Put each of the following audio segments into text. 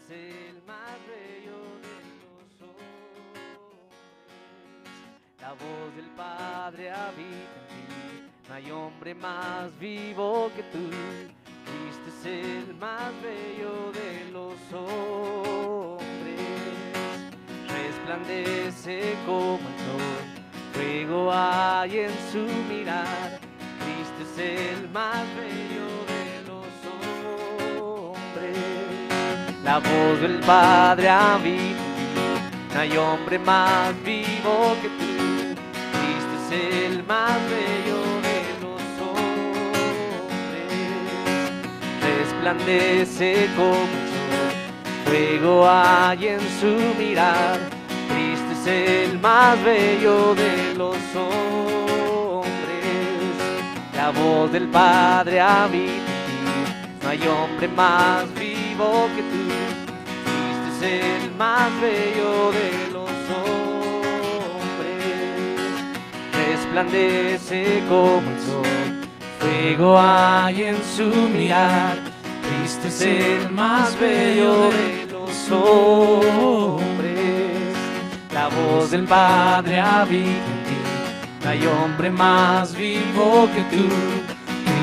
es el más bello de los hombres. La voz del Padre habita en ti, no hay hombre más vivo que tú. Cristo es el más bello de los hombres. Resplandece como el sol, fuego hay en su mirar. Cristo es el más bello de los hombres. La voz del Padre habita en ti, no hay hombre más vivo que tú. Cristo es el más bello de los hombres. Resplandece como el sol, fuego hay en su mirar. Cristo es el más bello de los hombres. La voz del Padre habita en ti, no hay hombre más vivo que tú. Cristo es el más bello de los hombres. Resplandece como el sol, fuego hay en su mirar. Cristo es el más bello de los hombres. La voz del Padre habita en ti, no hay hombre más vivo que tú.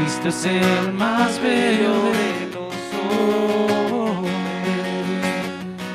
Cristo es el más bello de los hombres.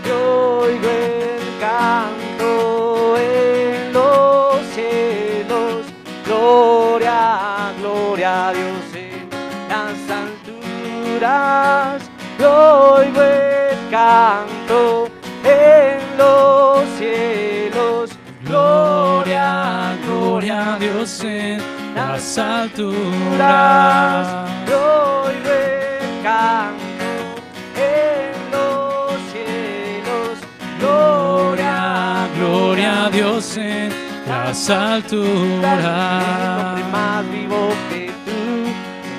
Yo oigo el canto en los cielos, gloria, gloria a Dios en las alturas. Yo oigo el canto en los cielos, gloria, gloria a Dios en las alturas. Yo oigo el canto en los cielos, gloria, gloria a Dios en las alturas. Ningún nombre más vivo que tú,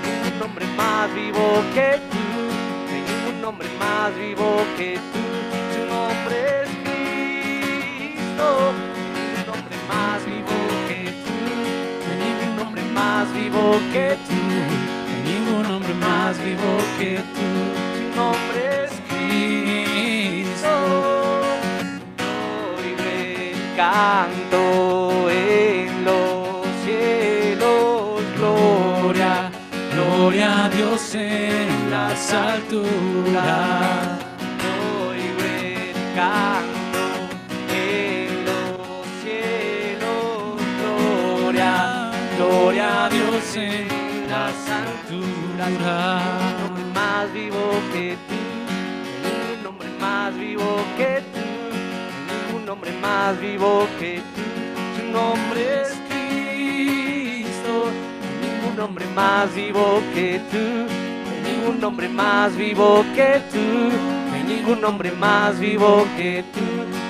ningún nombre más vivo que tú, ningún nombre más vivo que tú. Su nombre es Cristo, ningún nombre más vivo que tú, ningún nombre más vivo que tú, ningún nombre más vivo que tú. Su nombre es Cristo. Oigo el canto en los cielos, gloria, gloria a Dios en las alturas. Oigo el canto en los cielos, gloria, gloria a Dios en las alturas. Un nombre más vivo que tú, un nombre más vivo que tú, un nombre más vivo que tú. Su nombre es Cristo. Ningún nombre más vivo que tú, ningún nombre más vivo que tú, ningún nombre más vivo que tú.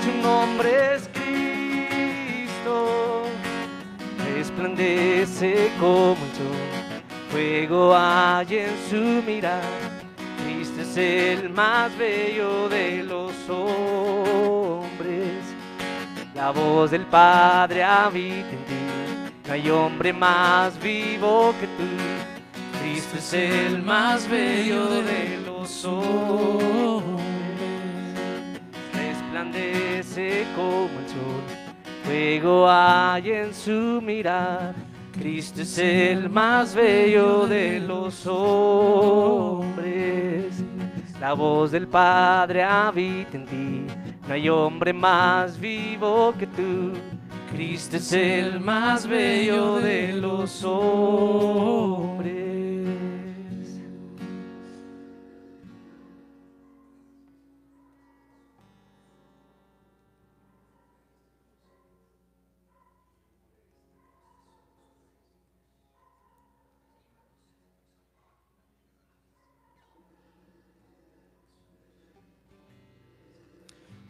Su nombre es Cristo. Resplandece como el sol, fuego hay en su mirar. Cristo es el más bello de los hombres. La voz del Padre habita en ti, no hay hombre más vivo que tú. Cristo es el más bello de los hombres. Resplandece como el sol, fuego hay en su mirar. Cristo es el más bello de los hombres. La voz del Padre habita en ti, no hay hombre más vivo que tú. Cristo es el más bello de los hombres.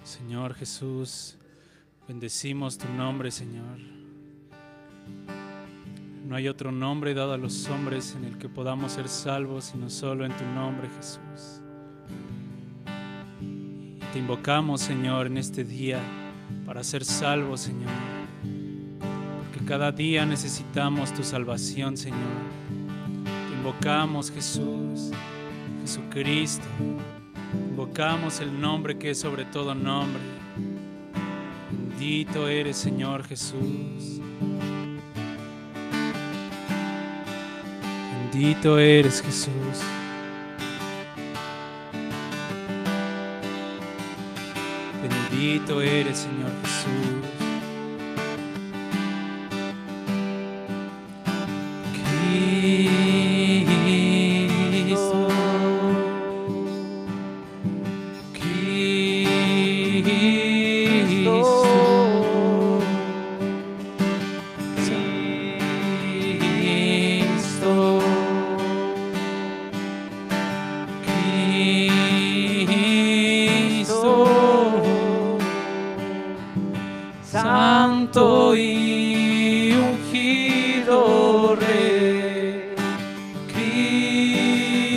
Señor Jesús, bendecimos tu nombre, Señor. No hay otro nombre dado a los hombres en el que podamos ser salvos, sino solo en tu nombre, Jesús. Te invocamos, Señor, en este día para ser salvos, Señor. Porque cada día necesitamos tu salvación, Señor. Te invocamos, Jesús, Jesucristo. Invocamos el nombre que es sobre todo nombre. Bendito eres, Señor Jesús. Bendito eres, Jesús. Bendito eres, Señor Jesús. Santo y ungido Rey,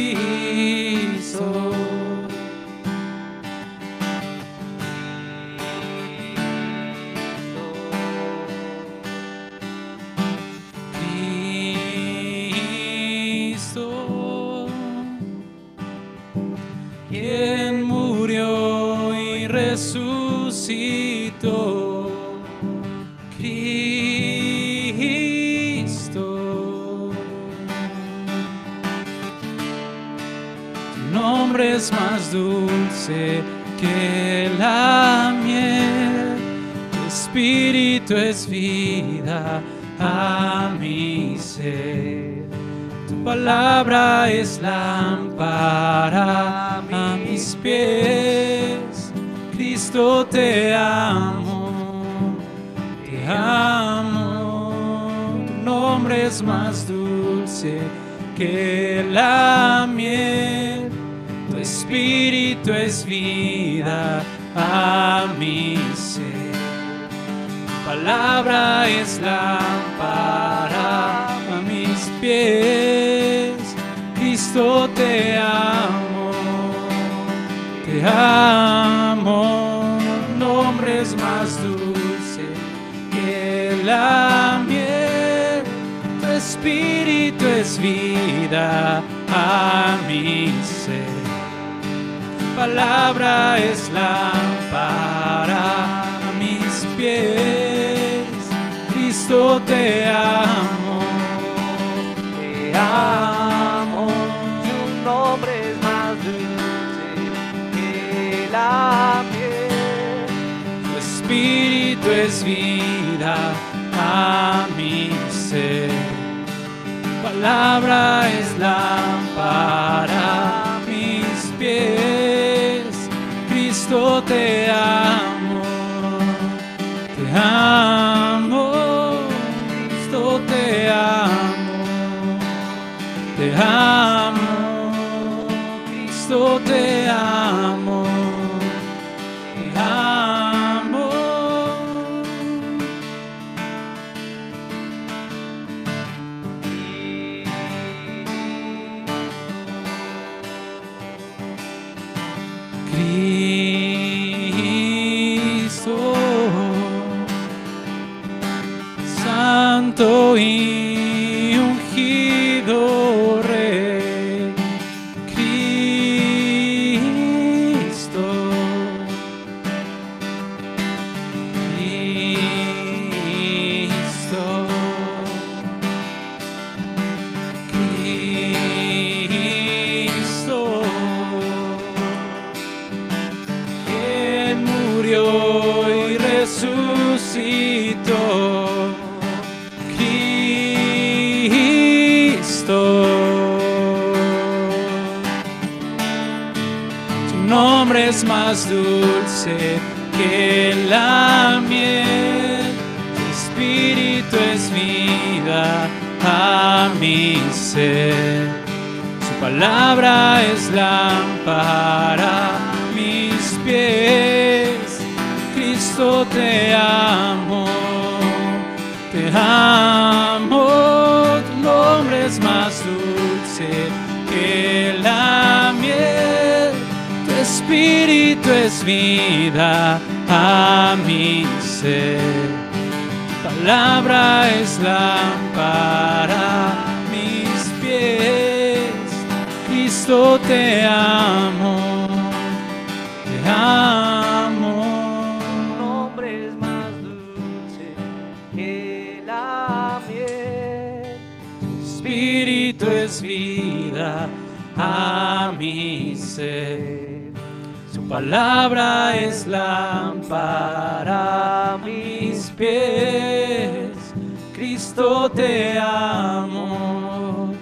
Cristo. Cristo, quien murió y resucitó. Es más dulce que la miel, tu espíritu es vida a mi ser, tu palabra es lámpara a mis pies. Cristo, te amo, tu nombre es más dulce que la miel. Tu espíritu es vida a mi ser. Tu palabra es lámpara a mis pies. Cristo, te amo, te amo. Tu nombre es más dulce que la miel. Tu espíritu es vida a mi ser. Palabra es lámpara a mis pies. Cristo, te amo, te amo. Tu nombre es más dulce que la miel. Tu espíritu es vida a mi ser. Palabra es lámpara a mis pies. Cristo, te amo, te amo. Cristo, te amo, te amo. Cristo, te amo, te amo. Cristo, Santo y ungido Rey, Cristo, Cristo, Cristo. Y resucitó. Cristo, tu nombre es más dulce que la miel, tu espíritu es vida a mi ser, su palabra es lámpara a mis pies. Cristo, te amo, te amo. Tu nombre es más dulce que la miel. Tu espíritu es vida a mi ser. Tu palabra es lámpara a mis pies. Cristo, te amo, amo. Tu nombre es más dulce que la miel. Tu espíritu es vida a mi ser. Su palabra es lámpara a mis pies. Cristo, te amo,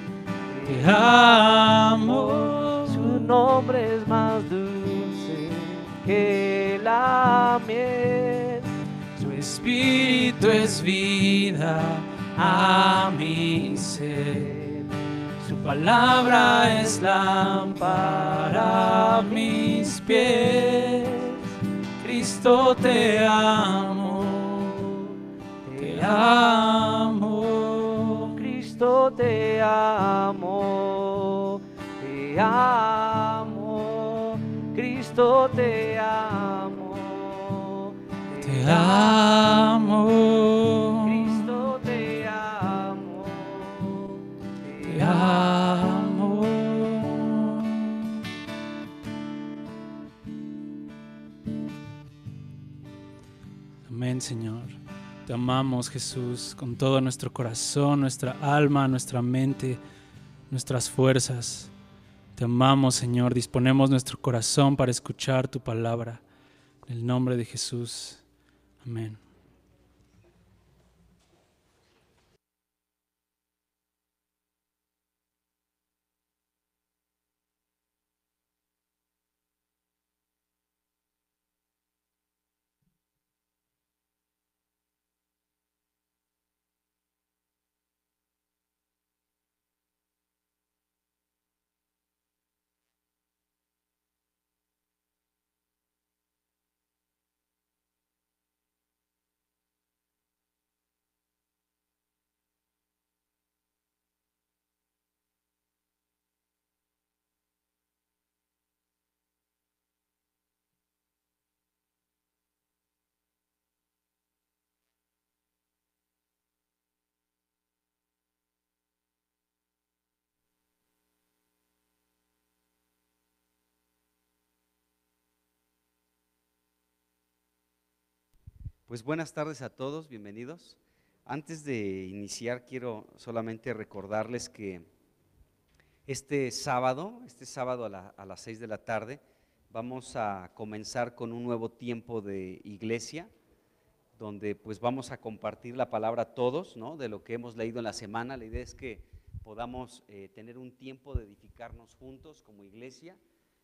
te amo. Su nombre es más dulce que la miel. Su espíritu es vida a mi ser. Su palabra es lámpara a mis pies. Cristo, te amo, te amo. Cristo, te amo, te amo. Cristo, te amo, Te amo, Cristo, te amo, te amo. Amén, Señor. Te amamos, Jesús, con todo nuestro corazón, nuestra alma, nuestra mente, nuestras fuerzas. Te amamos, Señor. Disponemos nuestro corazón para escuchar tu palabra. En el nombre de Jesús. Amén. Pues buenas tardes a todos, bienvenidos. Antes de iniciar quiero solamente recordarles que este sábado a las 6 de la tarde, vamos a comenzar con un nuevo tiempo de iglesia, donde pues vamos a compartir la palabra a todos, ¿no? De lo que hemos leído en la semana. La idea es que podamos tener un tiempo de edificarnos juntos como iglesia.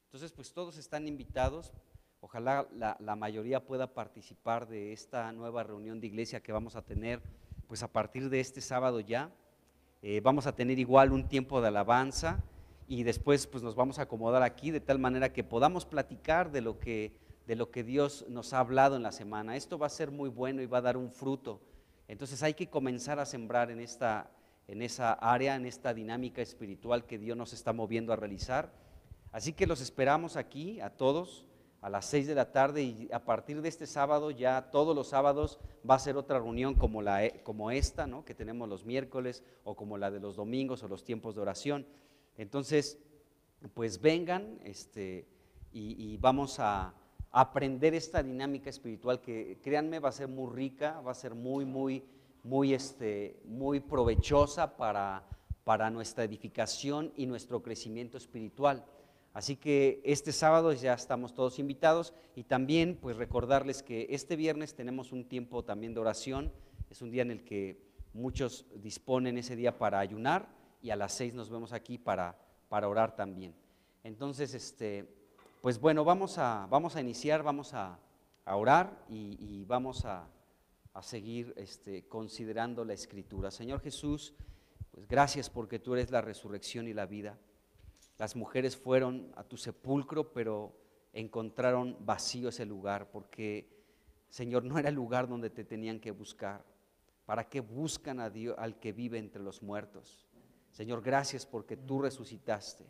Entonces pues todos están invitados. Ojalá la mayoría pueda participar de esta nueva reunión de iglesia que vamos a tener pues a partir de este sábado ya. Vamos a tener igual un tiempo de alabanza y después pues nos vamos a acomodar aquí de tal manera que podamos platicar de lo que Dios nos ha hablado en la semana. Esto va a ser muy bueno y va a dar un fruto. Entonces hay que comenzar a sembrar en esa área, en esta dinámica espiritual que Dios nos está moviendo a realizar. Así que los esperamos aquí a todos a las 6 de la tarde y a partir de este sábado, ya todos los sábados va a ser otra reunión como esta, ¿no? Que tenemos los miércoles, o como la de los domingos o los tiempos de oración. Entonces, pues vengan y vamos a aprender esta dinámica espiritual que, créanme, va a ser muy rica, va a ser muy provechosa para nuestra edificación y nuestro crecimiento espiritual. Así que este sábado ya estamos todos invitados y también pues recordarles que este viernes tenemos un tiempo también de oración. Es un día en el que muchos disponen ese día para ayunar y a las 6 nos vemos aquí para orar también. Entonces, pues bueno, vamos a iniciar, vamos a orar y vamos a seguir considerando la Escritura. Señor Jesús, pues gracias porque tú eres la resurrección y la vida. Las mujeres fueron a tu sepulcro, pero encontraron vacío ese lugar, porque, Señor, no era el lugar donde te tenían que buscar. ¿Para qué buscan a Dios, al que vive entre los muertos? Señor, gracias porque tú resucitaste.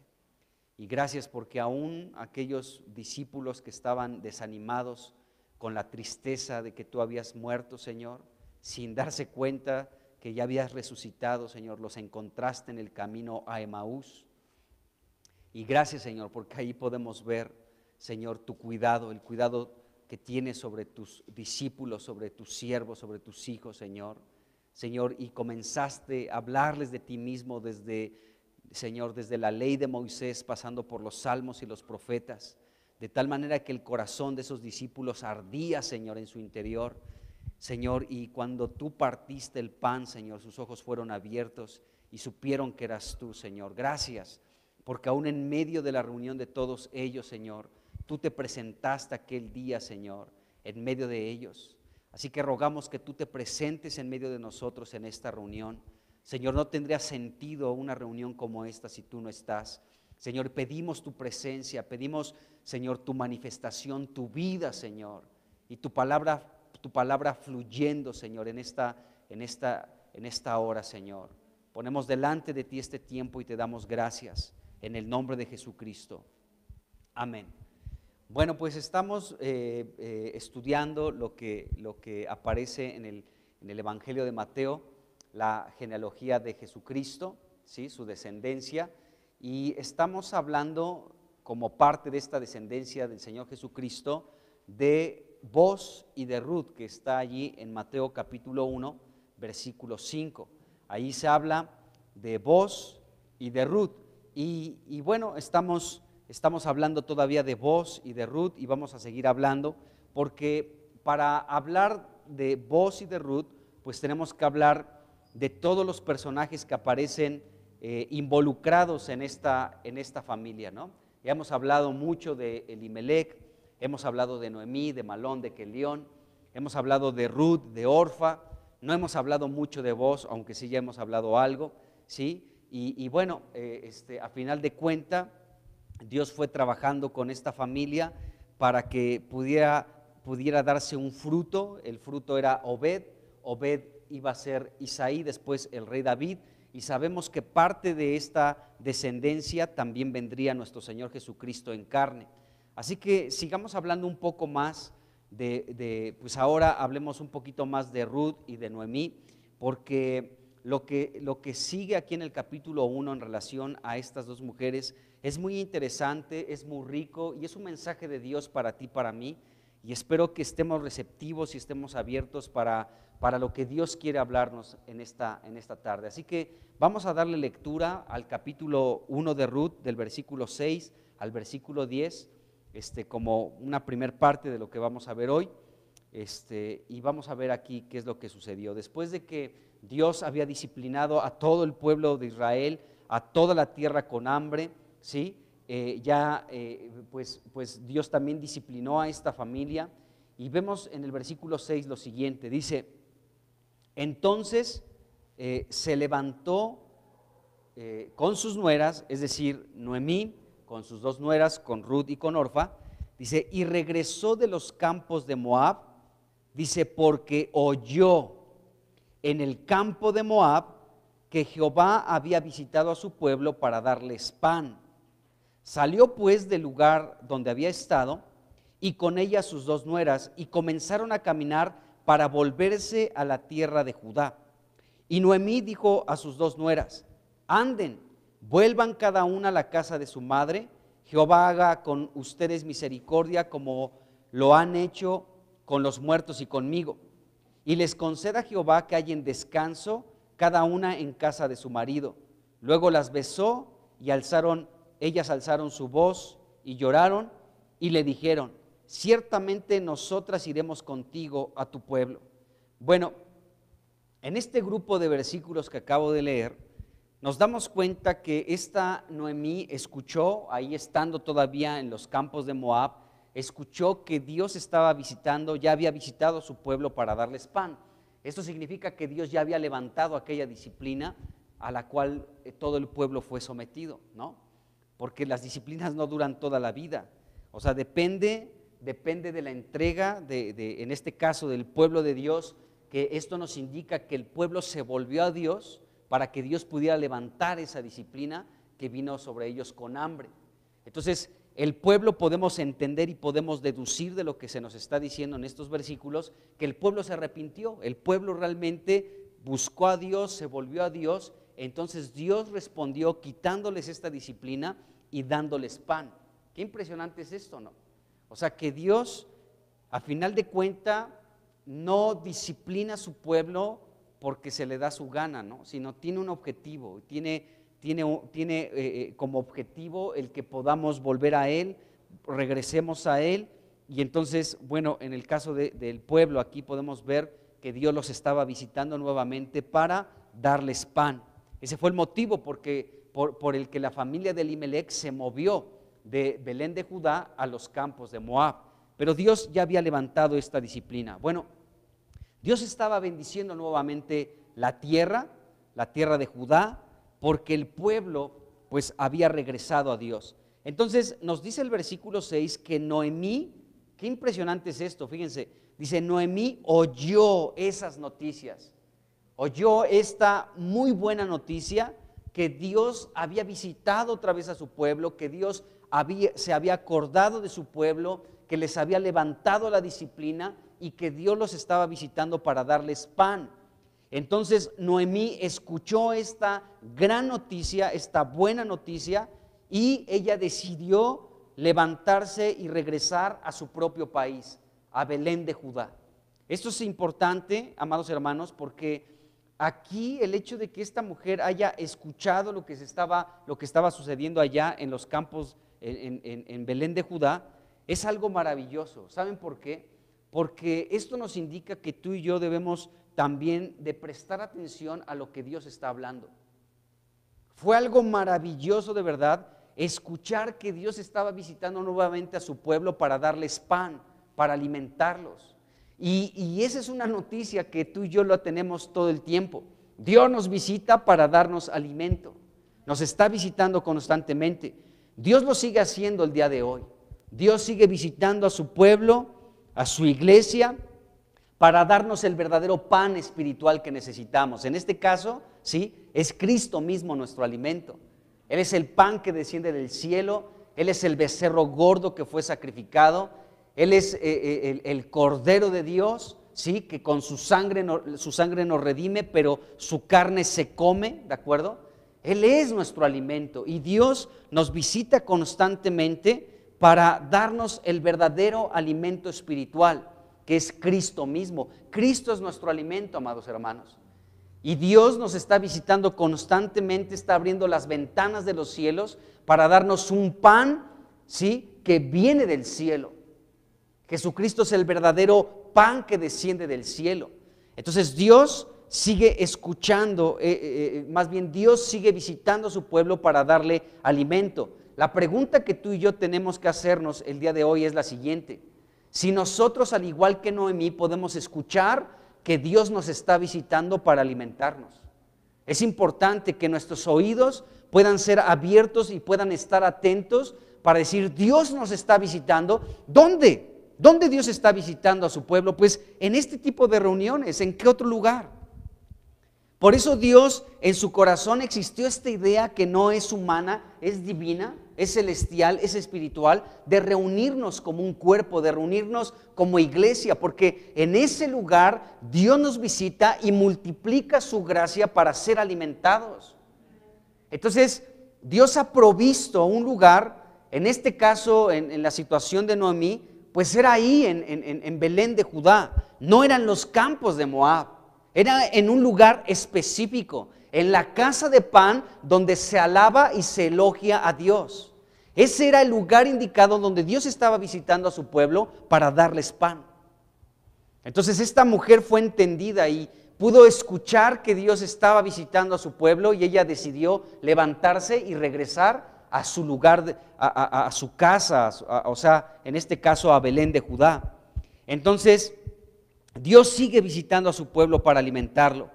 Y gracias porque aún aquellos discípulos que estaban desanimados con la tristeza de que tú habías muerto, Señor, sin darse cuenta que ya habías resucitado, Señor, los encontraste en el camino a Emaús. Y gracias, Señor, porque ahí podemos ver Señor, tu cuidado, el cuidado que tienes sobre tus discípulos, sobre tus siervos, sobre tus hijos, Señor. Señor, y comenzaste a hablarles de ti mismo Señor, desde la ley de Moisés, pasando por los salmos y los profetas, de tal manera que el corazón de esos discípulos ardía, Señor, en su interior. Señor, y cuando tú partiste el pan, Señor, sus ojos fueron abiertos y supieron que eras tú, Señor. Gracias, porque aún en medio de la reunión de todos ellos, Señor, tú te presentaste aquel día, Señor, en medio de ellos. Así que rogamos que tú te presentes en medio de nosotros en esta reunión. Señor, no tendría sentido una reunión como esta si tú no estás. Señor, pedimos tu presencia, pedimos, Señor, tu manifestación, tu vida, Señor, y tu palabra fluyendo, Señor, en esta hora, Señor. Ponemos delante de ti este tiempo y te damos gracias en el nombre de Jesucristo. Amén. Bueno, pues estamos estudiando lo que aparece en el Evangelio de Mateo, la genealogía de Jesucristo, ¿sí? Su descendencia, y estamos hablando como parte de esta descendencia del Señor Jesucristo de Boz y de Ruth, que está allí en Mateo capítulo 1, versículo 5. Ahí se habla de Boz y de Ruth, y bueno, estamos hablando todavía de Boz y de Ruth y vamos a seguir hablando, porque para hablar de Boz y de Ruth, pues tenemos que hablar de todos los personajes que aparecen involucrados en esta familia, ¿no? Ya hemos hablado mucho de Elimelec, hemos hablado de Noemí, de Malón, de Kelión, hemos hablado de Ruth, de Orfa, no hemos hablado mucho de Boz, aunque sí ya hemos hablado algo, ¿sí? Y bueno, a final de cuentas, Dios fue trabajando con esta familia para que pudiera darse un fruto. El fruto era Obed iba a ser Isaí, después el rey David, y sabemos que parte de esta descendencia también vendría nuestro Señor Jesucristo en carne. Así que sigamos hablando un poco más pues ahora hablemos un poquito más de Ruth y de Noemí, porque lo que sigue aquí en el capítulo 1 en relación a estas dos mujeres es muy interesante, es muy rico y es un mensaje de Dios para ti, para mí, y espero que estemos receptivos y estemos abiertos para lo que Dios quiere hablarnos en esta tarde. Así que vamos a darle lectura al capítulo 1 de Ruth, del versículo 6 al versículo 10, como una primer parte de lo que vamos a ver hoy, y vamos a ver aquí qué es lo que sucedió. Después de que Dios había disciplinado a todo el pueblo de Israel, a toda la tierra con hambre, ¿sí? Pues Dios también disciplinó a esta familia, y vemos en el versículo 6 lo siguiente, dice: entonces se levantó con sus nueras, es decir, Noemí con sus dos nueras, con Ruth y con Orfa, dice, y regresó de los campos de Moab, dice, porque oyó en el campo de Moab que Jehová había visitado a su pueblo para darles pan. Salió pues del lugar donde había estado y con ella sus dos nueras, y comenzaron a caminar para volverse a la tierra de Judá. Y Noemí dijo a sus dos nueras: anden, vuelvan cada una a la casa de su madre. Jehová haga con ustedes misericordia como lo han hecho con los muertos y conmigo. Y les conceda Jehová que hallen descanso cada una en casa de su marido. Luego las besó y ellas alzaron su voz y lloraron y le dijeron: ciertamente nosotras iremos contigo a tu pueblo. Bueno, en este grupo de versículos que acabo de leer, nos damos cuenta que esta Noemí escuchó, ahí estando todavía en los campos de Moab, escuchó que Dios estaba visitando, ya había visitado a su pueblo para darles pan. Esto significa que Dios ya había levantado aquella disciplina a la cual todo el pueblo fue sometido, ¿no? Porque las disciplinas no duran toda la vida, o sea, depende de la entrega, en este caso del pueblo de Dios, que esto nos indica que el pueblo se volvió a Dios para que Dios pudiera levantar esa disciplina que vino sobre ellos con hambre. Entonces, el pueblo, podemos entender y podemos deducir de lo que se nos está diciendo en estos versículos, que el pueblo se arrepintió, el pueblo realmente buscó a Dios, se volvió a Dios. Entonces Dios respondió quitándoles esta disciplina y dándoles pan. Qué impresionante es esto, ¿no? O sea que Dios, a final de cuentas, no disciplina a su pueblo porque se le da su gana, ¿no? Sino tiene un objetivo, tiene como objetivo el que podamos volver a Él, regresemos a Él. Y entonces, bueno, en el caso del pueblo, aquí podemos ver que Dios los estaba visitando nuevamente para darles pan. Ese fue el motivo por el que la familia de Elimelech se movió de Belén de Judá a los campos de Moab. Pero Dios ya había levantado esta disciplina. Bueno, Dios estaba bendiciendo nuevamente la tierra de Judá, porque el pueblo pues había regresado a Dios. Entonces nos dice el versículo 6 que Noemí, qué impresionante es esto, fíjense, dice Noemí oyó esas noticias, oyó esta muy buena noticia que Dios había visitado otra vez a su pueblo, que Dios se había acordado de su pueblo, que les había levantado la disciplina y que Dios los estaba visitando para darles pan. Entonces Noemí escuchó esta gran noticia, esta buena noticia, y ella decidió levantarse y regresar a su propio país, a Belén de Judá. Esto es importante, amados hermanos, porque aquí el hecho de que esta mujer haya escuchado lo que estaba sucediendo allá en los campos en Belén de Judá es algo maravilloso. ¿Saben por qué? Porque esto nos indica que tú y yo debemos también de prestar atención a lo que Dios está hablando. Fue algo maravilloso de verdad escuchar que Dios estaba visitando nuevamente a su pueblo para darles pan, para alimentarlos. Y esa es una noticia que tú y yo la tenemos todo el tiempo. Dios nos visita para darnos alimento, nos está visitando constantemente. Dios lo sigue haciendo el día de hoy. Dios sigue visitando a su pueblo, a su iglesia, para darnos el verdadero pan espiritual que necesitamos. En este caso, sí, es Cristo mismo nuestro alimento. Él es el pan que desciende del cielo, Él es el becerro gordo que fue sacrificado, Él es el Cordero de Dios, sí, que con su sangre nos redime, pero su carne se come, ¿de acuerdo? Él es nuestro alimento y Dios nos visita constantemente para darnos el verdadero alimento espiritual, que es Cristo mismo. Cristo es nuestro alimento, amados hermanos. Y Dios nos está visitando constantemente, está abriendo las ventanas de los cielos para darnos un pan, ¿sí?, que viene del cielo. Jesucristo es el verdadero pan que desciende del cielo. Entonces Dios sigue escuchando, más bien Dios sigue visitando a su pueblo para darle alimento. La pregunta que tú y yo tenemos que hacernos el día de hoy es la siguiente: si nosotros, al igual que Noemí, podemos escuchar que Dios nos está visitando para alimentarnos. Es importante que nuestros oídos puedan ser abiertos y puedan estar atentos para decir: Dios nos está visitando. ¿Dónde? ¿Dónde Dios está visitando a su pueblo? Pues en este tipo de reuniones. ¿En qué otro lugar? Por eso Dios, en su corazón existió esta idea que no es humana, es divina, es celestial, es espiritual, de reunirnos como un cuerpo, de reunirnos como iglesia, porque en ese lugar Dios nos visita y multiplica su gracia para ser alimentados. Entonces Dios ha provisto un lugar, en este caso en la situación de Noemí, pues era ahí en Belén de Judá, no eran los campos de Moab. Era en un lugar específico, en la casa de pan donde se alaba y se elogia a Dios. Ese era el lugar indicado donde Dios estaba visitando a su pueblo para darles pan. Entonces esta mujer fue entendida y pudo escuchar que Dios estaba visitando a su pueblo, y ella decidió levantarse y regresar a su lugar, a su casa, o sea, en este caso a Belén de Judá. Entonces Dios sigue visitando a su pueblo para alimentarlo,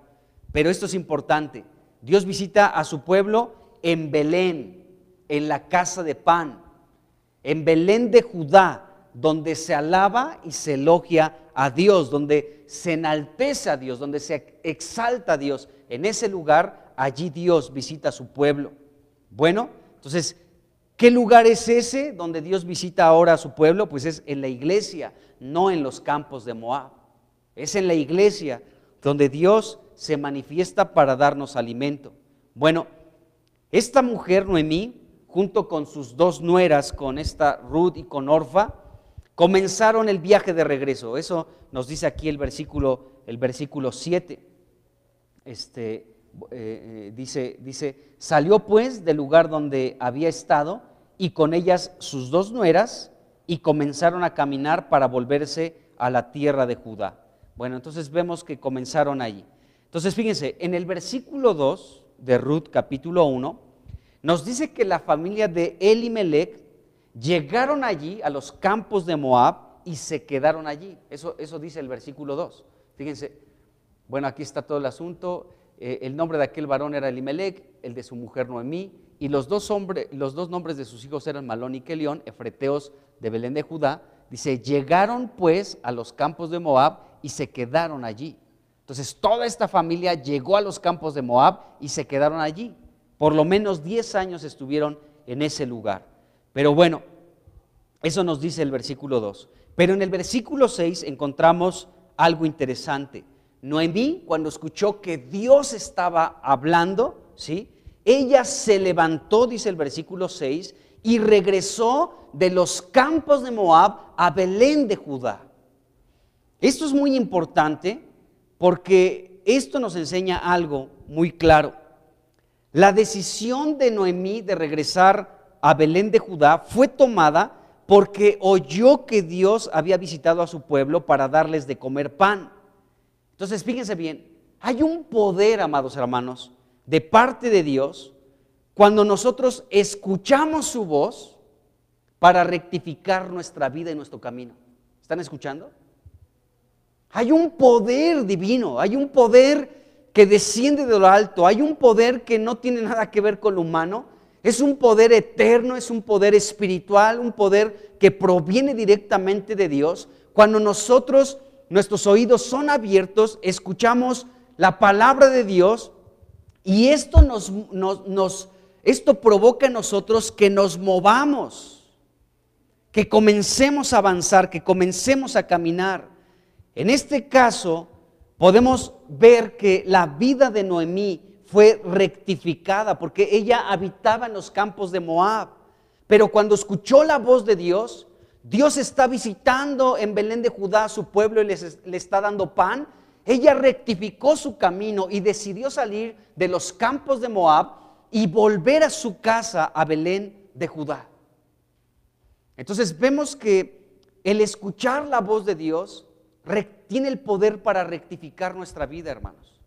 pero esto es importante: Dios visita a su pueblo en Belén, en la casa de pan, en Belén de Judá, donde se alaba y se elogia a Dios, donde se enaltece a Dios, donde se exalta a Dios. En ese lugar, allí Dios visita a su pueblo. Bueno, entonces, ¿qué lugar es ese donde Dios visita ahora a su pueblo? Pues es en la iglesia, no en los campos de Moab. Es en la iglesia donde Dios se manifiesta para darnos alimento. Bueno, esta mujer Noemí, junto con sus dos nueras, con esta Ruth y con Orfa, Comenzaron el viaje de regreso. Eso nos dice aquí el versículo 7. Dice, salió pues del lugar donde había estado y con ellas sus 2 nueras y comenzaron a caminar para volverse a la tierra de Judá. Bueno, entonces vemos que comenzaron allí. Entonces fíjense, en el versículo 2 de Ruth capítulo 1 nos dice que la familia de Elimelech llegaron allí a los campos de Moab y se quedaron allí. Eso dice el versículo 2. Fíjense, bueno, aquí está todo el asunto. El nombre de aquel varón era Elimelech, el de su mujer Noemí, y los dos nombres de sus hijos eran Malón y Kelión, efreteos de Belén de Judá. Dice, llegaron pues a los campos de Moab y se quedaron allí. Entonces toda esta familia llegó a los campos de Moab y se quedaron allí. Por lo menos 10 años estuvieron en ese lugar. Pero bueno, eso nos dice el versículo 2. Pero en el versículo 6 encontramos algo interesante. Noemí, cuando escuchó que Dios estaba hablando, ¿sí?, ella se levantó, dice el versículo 6, y regresó de los campos de Moab a Belén de Judá. Esto es muy importante porque esto nos enseña algo muy claro. La decisión de Noemí de regresar a Belén de Judá fue tomada porque oyó que Dios había visitado a su pueblo para darles de comer pan. Entonces, fíjense bien, hay un poder, amados hermanos, de parte de Dios cuando nosotros escuchamos su voz para rectificar nuestra vida y nuestro camino. ¿Están escuchando? Hay un poder divino, hay un poder que desciende de lo alto, hay un poder que no tiene nada que ver con lo humano, es un poder eterno, es un poder espiritual, un poder que proviene directamente de Dios. Cuando nosotros, nuestros oídos son abiertos, escuchamos la palabra de Dios y esto esto provoca en nosotros que nos movamos, que comencemos a avanzar, que comencemos a caminar. En este caso, podemos ver que la vida de Noemí fue rectificada porque ella habitaba en los campos de Moab. Pero cuando escuchó la voz de Dios, Dios está visitando en Belén de Judá a su pueblo y le está dando pan. Ella rectificó su camino y decidió salir de los campos de Moab y volver a su casa a Belén de Judá. Entonces vemos que el escuchar la voz de Dios tiene el poder para rectificar nuestra vida, hermanos.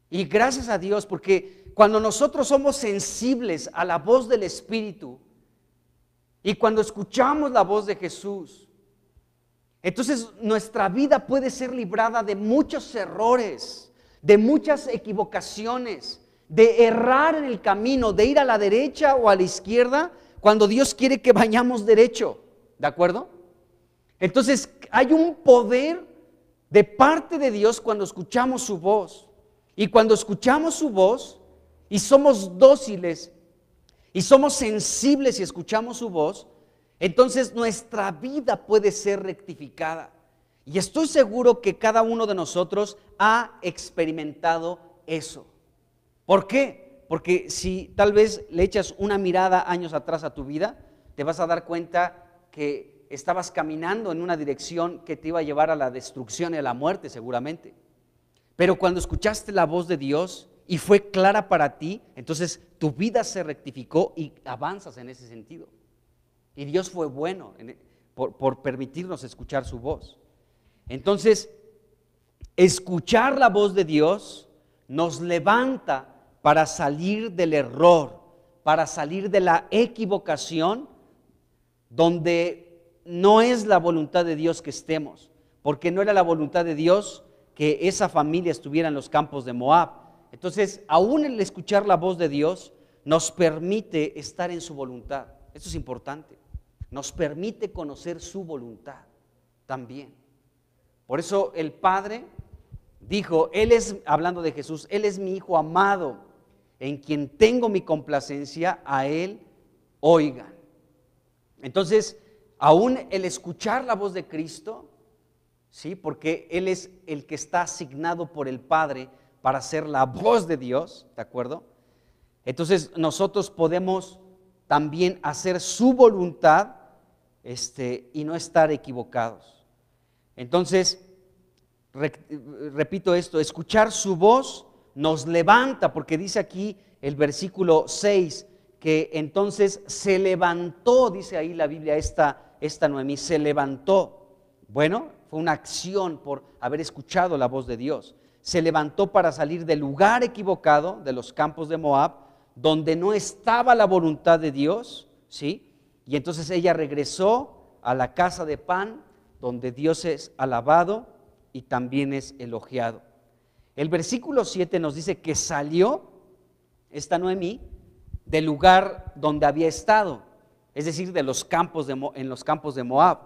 Y gracias a Dios, porque cuando nosotros somos sensibles a la voz del Espíritu y cuando escuchamos la voz de Jesús, entonces nuestra vida puede ser librada de muchos errores, de muchas equivocaciones, de errar en el camino, de ir a la derecha o a la izquierda cuando Dios quiere que vayamos derecho, ¿de acuerdo? Entonces hay un poder de parte de Dios cuando escuchamos su voz. Y cuando escuchamos su voz y somos dóciles y somos sensibles y escuchamos su voz, entonces nuestra vida puede ser rectificada. Y estoy seguro que cada uno de nosotros ha experimentado eso. ¿Por qué? Porque si tal vez le echas una mirada años atrás a tu vida, te vas a dar cuenta que estabas caminando en una dirección que te iba a llevar a la destrucción y a la muerte seguramente. Pero cuando escuchaste la voz de Dios y fue clara para ti, entonces tu vida se rectificó y avanzas en ese sentido. Y Dios fue bueno por permitirnos escuchar su voz. Entonces, escuchar la voz de Dios nos levanta para salir del error, para salir de la equivocación, donde no es la voluntad de Dios que estemos, porque no era la voluntad de Dios que esa familia estuviera en los campos de Moab. Entonces, aún el escuchar la voz de Dios nos permite estar en su voluntad. Eso es importante. Nos permite conocer su voluntad también. Por eso el Padre dijo, hablando de Jesús, Él es mi Hijo amado, en quien tengo mi complacencia, a Él oigan. Entonces, aún el escuchar la voz de Cristo, ¿sí? Porque Él es el que está asignado por el Padre para ser la voz de Dios, ¿de acuerdo? Entonces nosotros podemos también hacer su voluntad y no estar equivocados. Entonces, repito esto, escuchar su voz nos levanta, porque dice aquí el versículo 6, que entonces se levantó, dice ahí la Biblia, esta Noemí, se levantó. Bueno, fue una acción por haber escuchado la voz de Dios. Se levantó para salir del lugar equivocado, de los campos de Moab, donde no estaba la voluntad de Dios, ¿sí? Y entonces ella regresó a la casa de pan, donde Dios es alabado y también es elogiado. El versículo 7 nos dice que salió esta Noemí del lugar donde había estado, es decir, en los campos de Moab,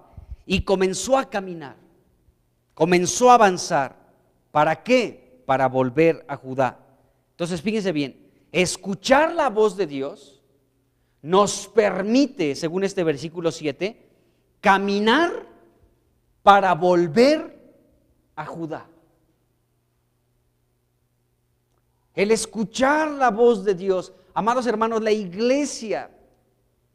y comenzó a caminar, comenzó a avanzar. ¿Para qué? Para volver a Judá. Entonces, fíjense bien, escuchar la voz de Dios nos permite, según este versículo 7, caminar para volver a Judá. El escuchar la voz de Dios, amados hermanos, la iglesia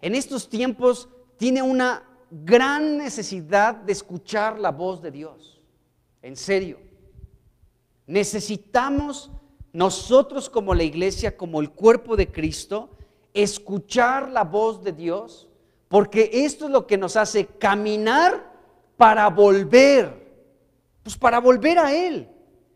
en estos tiempos tiene una gran necesidad de escuchar la voz de Dios. En serio, necesitamos nosotros como la iglesia, como el cuerpo de Cristo, escuchar la voz de Dios, porque esto es lo que nos hace caminar para volver, pues para volver a Él.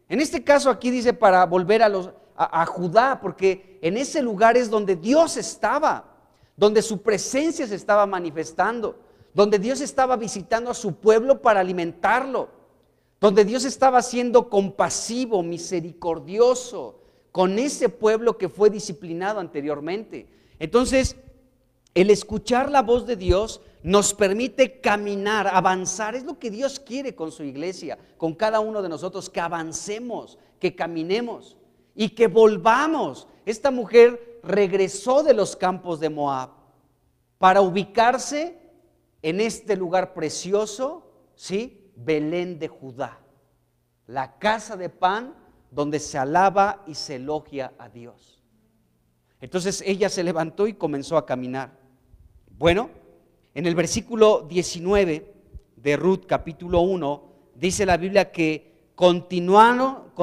En este caso aquí dice para volver a Judá, porque en ese lugar es donde Dios estaba, donde su presencia se estaba manifestando, donde Dios estaba visitando a su pueblo para alimentarlo, donde Dios estaba siendo compasivo, misericordioso con ese pueblo que fue disciplinado anteriormente. Entonces, el escuchar la voz de Dios nos permite caminar, avanzar. Es lo que Dios quiere con su iglesia, con cada uno de nosotros, que avancemos, que caminemos y que volvamos. Esta mujer regresó de los campos de Moab para ubicarse en este lugar precioso, ¿sí? Belén de Judá, la casa de pan donde se alaba y se elogia a Dios. Entonces ella se levantó y comenzó a caminar. Bueno, en el versículo 19 de Ruth capítulo 1 dice la Biblia que continuando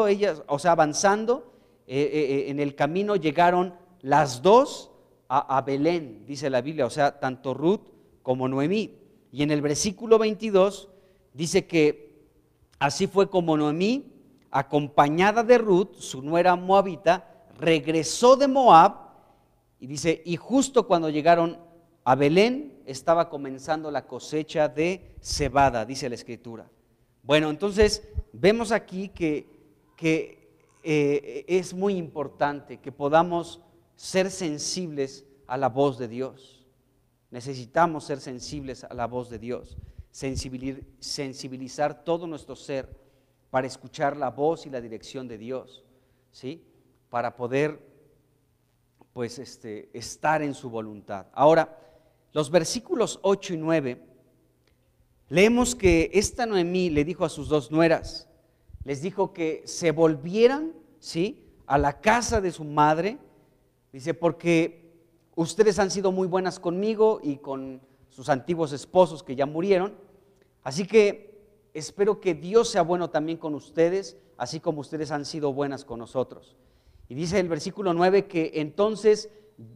ellas, o sea, avanzando en el camino, llegaron las dos a Belén, dice la Biblia, o sea, tanto Ruth como Noemí. Y en el versículo 22 dice que así fue como Noemí, acompañada de Ruth, su nuera moabita, regresó de Moab, y dice, y justo cuando llegaron a Belén, estaba comenzando la cosecha de cebada, dice la Escritura. Bueno, entonces vemos aquí que es muy importante que podamos ser sensibles a la voz de Dios. Necesitamos ser sensibles a la voz de Dios, sensibilizar todo nuestro ser para escuchar la voz y la dirección de Dios, ¿sí? Para poder, pues, estar en su voluntad. Ahora, los versículos 8 y 9, leemos que esta Noemí le dijo a sus dos nueras, les dijo que se volvieran, ¿sí?, a la casa de su madre, dice, porque ustedes han sido muy buenas conmigo y con sus antiguos esposos que ya murieron, así que espero que Dios sea bueno también con ustedes, así como ustedes han sido buenas con nosotros. Y dice el versículo 9 que entonces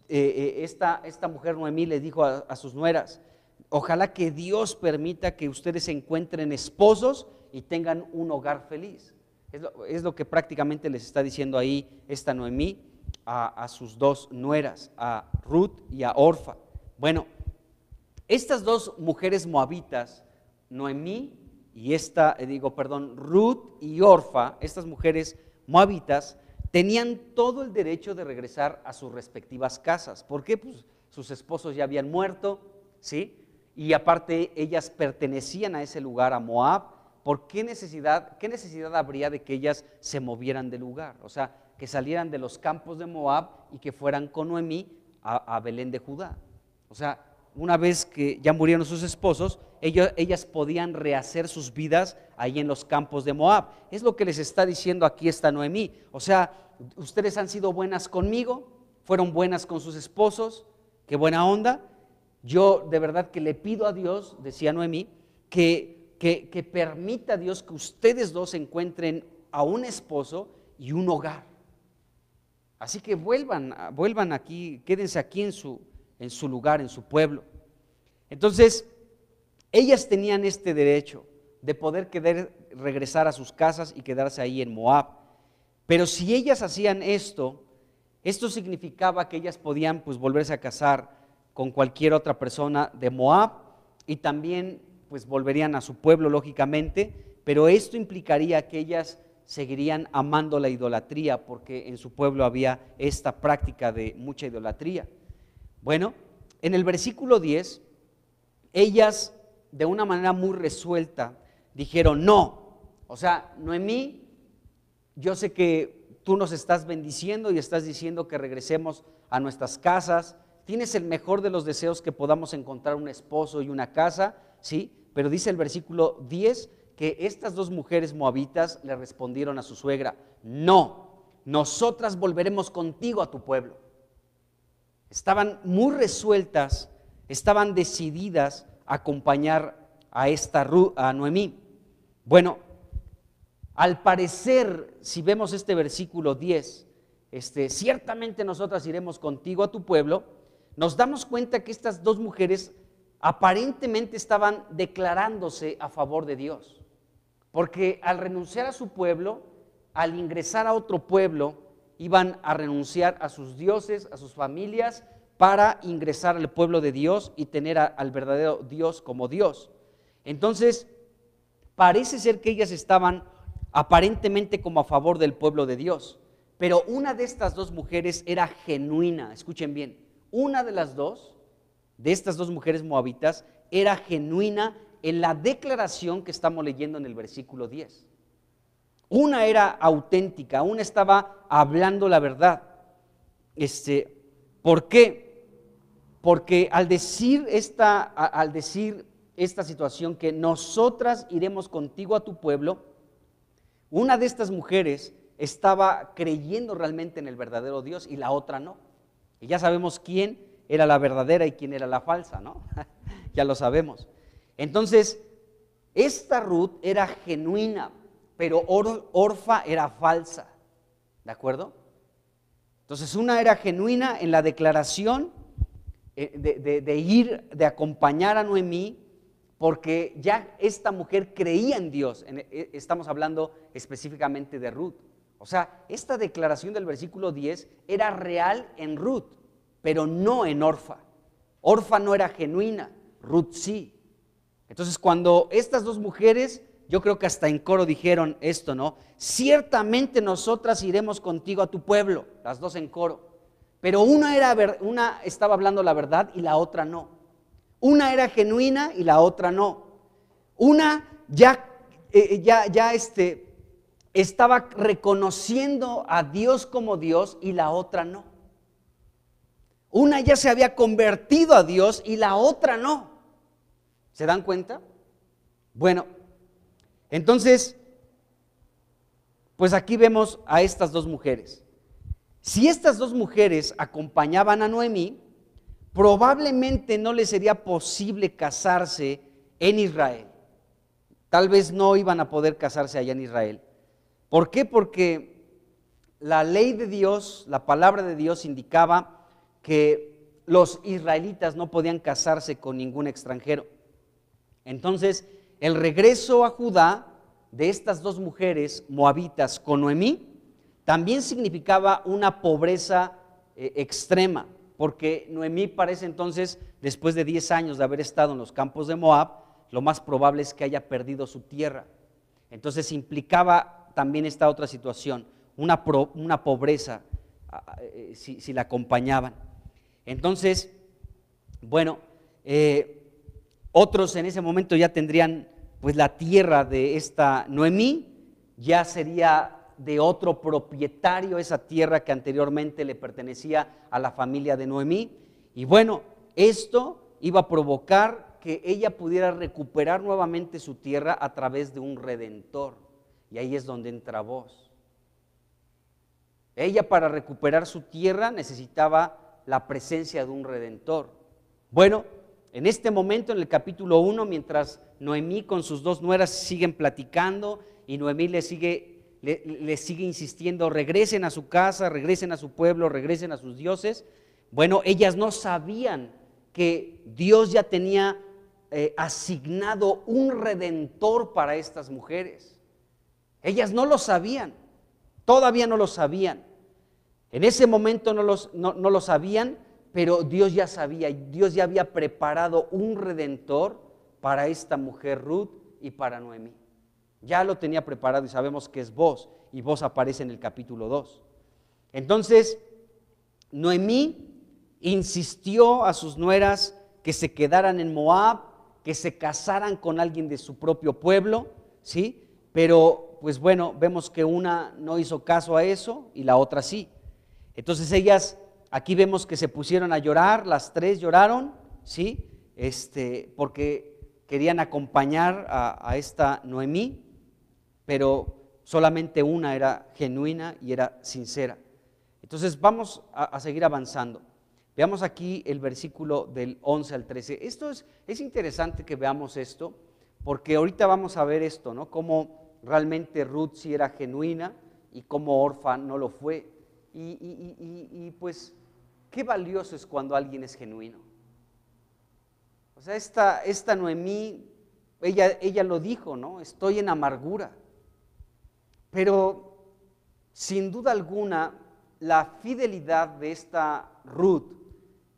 esta mujer Noemí le dijo a sus nueras, ojalá que Dios permita que ustedes encuentren esposos y tengan un hogar feliz. Es lo que prácticamente les está diciendo ahí esta Noemí a sus dos nueras, a Ruth y a Orfa. Bueno, estas dos mujeres moabitas, Noemí y Ruth y Orfa, estas mujeres moabitas, tenían todo el derecho de regresar a sus respectivas casas. ¿Por qué? Pues sus esposos ya habían muerto, ¿sí? Y aparte ellas pertenecían a ese lugar, a Moab. ¿Por qué necesidad habría de que ellas se movieran del lugar? O sea, que salieran de los campos de Moab y que fueran con Noemí a Belén de Judá. O sea, una vez que ya murieron sus esposos, ellas podían rehacer sus vidas ahí en los campos de Moab. Es lo que les está diciendo aquí esta Noemí. O sea, ustedes han sido buenas conmigo, fueron buenas con sus esposos, qué buena onda, yo de verdad que le pido a Dios, decía Noemí, que permita a Dios que ustedes dos encuentren a un esposo y un hogar. Así que vuelvan aquí, quédense aquí en su lugar, en su pueblo. Entonces, ellas tenían este derecho de poder regresar a sus casas y quedarse ahí en Moab. Pero si ellas hacían esto significaba que ellas podían pues volverse a casar con cualquier otra persona de Moab y también pues volverían a su pueblo lógicamente, pero esto implicaría que ellas seguirían amando la idolatría porque en su pueblo había esta práctica de mucha idolatría. Bueno, en el versículo 10, ellas de una manera muy resuelta dijeron no, o sea, Noemí, yo sé que tú nos estás bendiciendo y estás diciendo que regresemos a nuestras casas, tienes el mejor de los deseos que podamos encontrar un esposo y una casa, ¿sí? Pero dice el versículo 10 que estas dos mujeres moabitas le respondieron a su suegra, no, nosotras volveremos contigo a tu pueblo. Estaban muy resueltas, estaban decididas a acompañar a Noemí. Bueno, al parecer, si vemos este versículo 10, ciertamente nosotras iremos contigo a tu pueblo, nos damos cuenta que estas dos mujeres aparentemente estaban declarándose a favor de Dios, porque al renunciar a su pueblo, al ingresar a otro pueblo, iban a renunciar a sus dioses, a sus familias, para ingresar al pueblo de Dios y tener al verdadero Dios como Dios. Entonces, parece ser que ellas estaban aparentemente como a favor del pueblo de Dios, pero una de estas dos mujeres era genuina, escuchen bien, una de estas dos mujeres moabitas era genuina en la declaración que estamos leyendo en el versículo 10. Una era auténtica, una estaba hablando la verdad. ¿Por qué? Porque al decir esta situación que nosotras iremos contigo a tu pueblo, una de estas mujeres estaba creyendo realmente en el verdadero Dios y la otra no. Y ya sabemos quién era la verdadera y quién era la falsa, ¿no? Ya lo sabemos. Entonces, esta Ruth era genuina, pero Orfa era falsa, ¿de acuerdo? Entonces, una era genuina en la declaración de acompañar a Noemí, porque ya esta mujer creía en Dios. Estamos hablando específicamente de Ruth. O sea, esta declaración del versículo 10 era real en Ruth, pero no en Orfa. Orfa no era genuina, Ruth sí. Entonces, cuando estas dos mujeres, yo creo que hasta en coro dijeron esto, ¿no? Ciertamente nosotras iremos contigo a tu pueblo, las dos en coro. Pero una estaba hablando la verdad y la otra no. Una era genuina y la otra no. Una estaba reconociendo a Dios como Dios y la otra no. Una ya se había convertido a Dios y la otra no. ¿Se dan cuenta? Bueno, entonces, pues aquí vemos a estas dos mujeres. Si estas dos mujeres acompañaban a Noemí, probablemente no les sería posible casarse en Israel. Tal vez no iban a poder casarse allá en Israel. ¿Por qué? Porque la ley de Dios, la palabra de Dios indicaba que los israelitas no podían casarse con ningún extranjero. Entonces, el regreso a Judá de estas dos mujeres moabitas con Noemí también significaba una pobreza extrema, porque Noemí para ese entonces, después de 10 años de haber estado en los campos de Moab, lo más probable es que haya perdido su tierra. Entonces implicaba también esta otra situación, una pobreza si la acompañaban. Entonces, bueno, otros en ese momento ya tendrían pues la tierra de esta Noemí, ya sería de otro propietario esa tierra que anteriormente le pertenecía a la familia de Noemí. Y bueno, esto iba a provocar que ella pudiera recuperar nuevamente su tierra a través de un redentor. Y ahí es donde entra Booz. Ella, para recuperar su tierra, necesitaba la presencia de un redentor. Bueno, en este momento, en el capítulo 1, mientras Noemí con sus dos nueras siguen platicando y Noemí le sigue insistiendo, regresen a su casa, regresen a su pueblo, regresen a sus dioses. Bueno, ellas no sabían que Dios ya tenía asignado un redentor para estas mujeres. Ellas no lo sabían, todavía no lo sabían. En ese momento no lo sabían, pero Dios ya sabía, Dios ya había preparado un redentor para esta mujer Ruth y para Noemí. Ya lo tenía preparado y sabemos que es Booz, y Booz aparece en el capítulo 2. Entonces, Noemí insistió a sus nueras que se quedaran en Moab, que se casaran con alguien de su propio pueblo, ¿sí? Pero, pues bueno, vemos que una no hizo caso a eso y la otra sí. Entonces ellas, aquí vemos que se pusieron a llorar, las tres lloraron, ¿sí? Porque querían acompañar a esta Noemí, pero solamente una era genuina y era sincera. Entonces vamos a seguir avanzando. Veamos aquí el versículo del 11 al 13. Esto es interesante que veamos esto, porque ahorita vamos a ver esto, ¿no? Cómo realmente Ruth sí era genuina y cómo Orfa no lo fue. Y pues, qué valioso es cuando alguien es genuino. O sea, esta Noemí, ella lo dijo, ¿no? Estoy en amargura. Pero, sin duda alguna, la fidelidad de esta Ruth,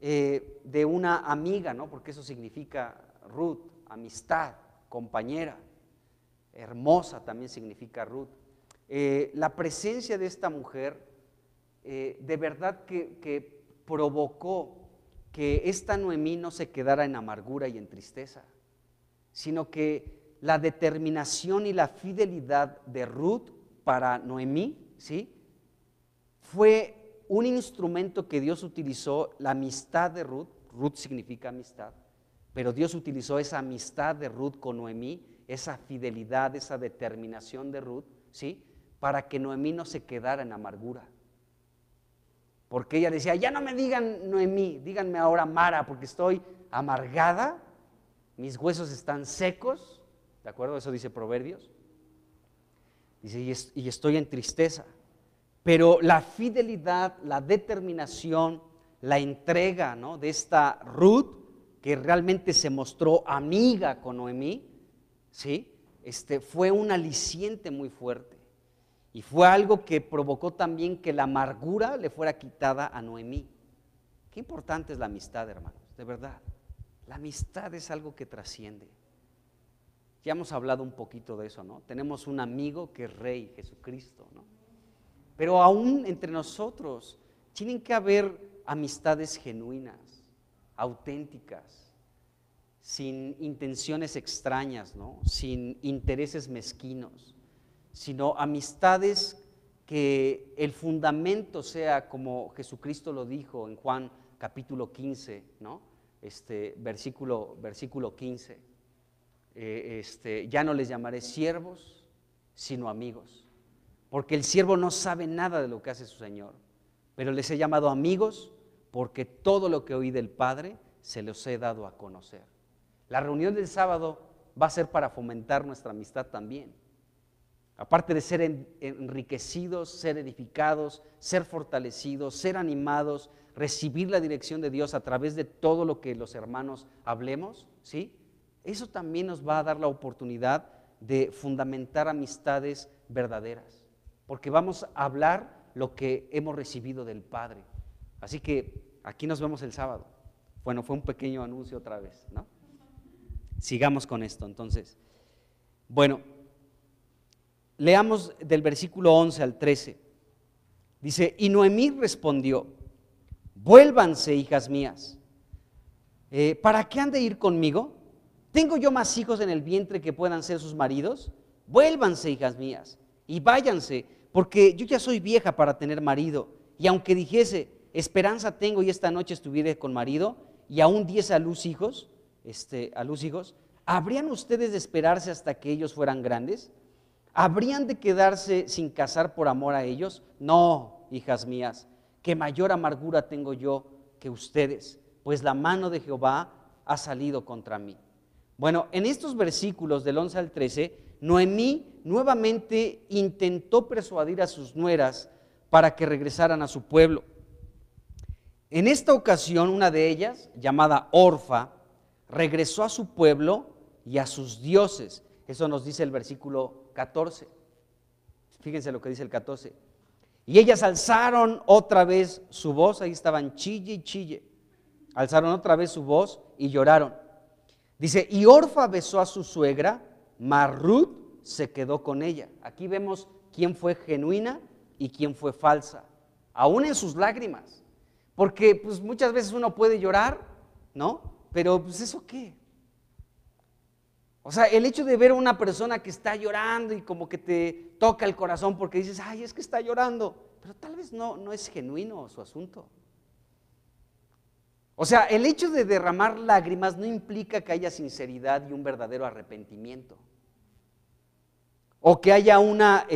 de una amiga, ¿no? Porque eso significa Ruth, amistad, compañera, hermosa también significa Ruth. La presencia de esta mujer de verdad que provocó que esta Noemí no se quedara en amargura y en tristeza, sino que la determinación y la fidelidad de Ruth para Noemí, ¿sí?, fue un instrumento que Dios utilizó, la amistad de Ruth. Ruth significa amistad, pero Dios utilizó esa amistad de Ruth con Noemí, esa fidelidad, esa determinación de Ruth, ¿sí?, para que Noemí no se quedara en amargura. Porque ella decía, ya no me digan Noemí, díganme ahora Mara, porque estoy amargada, mis huesos están secos, ¿de acuerdo? Eso dice Proverbios. Dice, y estoy en tristeza. Pero la fidelidad, la determinación, la entrega, ¿no?, de esta Ruth, que realmente se mostró amiga con Noemí, ¿sí?, fue un aliciente muy fuerte. Y fue algo que provocó también que la amargura le fuera quitada a Noemí. Qué importante es la amistad, hermanos, de verdad. La amistad es algo que trasciende. Ya hemos hablado un poquito de eso, ¿no? Tenemos un amigo que es Rey, Jesucristo, ¿no? Pero aún entre nosotros tienen que haber amistades genuinas, auténticas, sin intenciones extrañas, ¿no?, sin intereses mezquinos, sino amistades que el fundamento sea como Jesucristo lo dijo en Juan capítulo 15, ¿no?, versículo 15. Ya no les llamaré siervos, sino amigos, porque el siervo no sabe nada de lo que hace su Señor, pero les he llamado amigos porque todo lo que oí del Padre se los he dado a conocer. La reunión del sábado va a ser para fomentar nuestra amistad también. Aparte de ser enriquecidos, ser edificados, ser fortalecidos, ser animados, recibir la dirección de Dios a través de todo lo que los hermanos hablemos, ¿sí?, eso también nos va a dar la oportunidad de fundamentar amistades verdaderas, porque vamos a hablar lo que hemos recibido del Padre. Así que aquí nos vemos el sábado. Bueno, fue un pequeño anuncio otra vez, ¿no? Sigamos con esto, entonces. Bueno, leamos del versículo 11 al 13. Dice, y Noemí respondió, vuélvanse, hijas mías, ¿para qué han de ir conmigo? ¿Tengo yo más hijos en el vientre que puedan ser sus maridos? Vuélvanse, hijas mías, y váyanse, porque yo ya soy vieja para tener marido, y aunque dijese, esperanza tengo y esta noche estuviere con marido, y aún diese a luz hijos, ¿habrían ustedes de esperarse hasta que ellos fueran grandes? ¿Habrían de quedarse sin casar por amor a ellos? No, hijas mías, que mayor amargura tengo yo que ustedes, pues la mano de Jehová ha salido contra mí. Bueno, en estos versículos del 11 al 13, Noemí nuevamente intentó persuadir a sus nueras para que regresaran a su pueblo. En esta ocasión, una de ellas, llamada Orfa, regresó a su pueblo y a sus dioses. Eso nos dice el versículo 14. Fíjense lo que dice el 14. Y ellas alzaron otra vez su voz, ahí estaban chille y chille. Alzaron otra vez su voz y lloraron. Dice, y Orfa besó a su suegra, mas Ruth se quedó con ella. Aquí vemos quién fue genuina y quién fue falsa, aún en sus lágrimas. Porque pues muchas veces uno puede llorar, ¿no? Pero pues ¿eso qué? O sea, el hecho de ver a una persona que está llorando y como que te toca el corazón porque dices, ay, es que está llorando, pero tal vez no es genuino su asunto. O sea, el hecho de derramar lágrimas no implica que haya sinceridad y un verdadero arrepentimiento. O que haya una,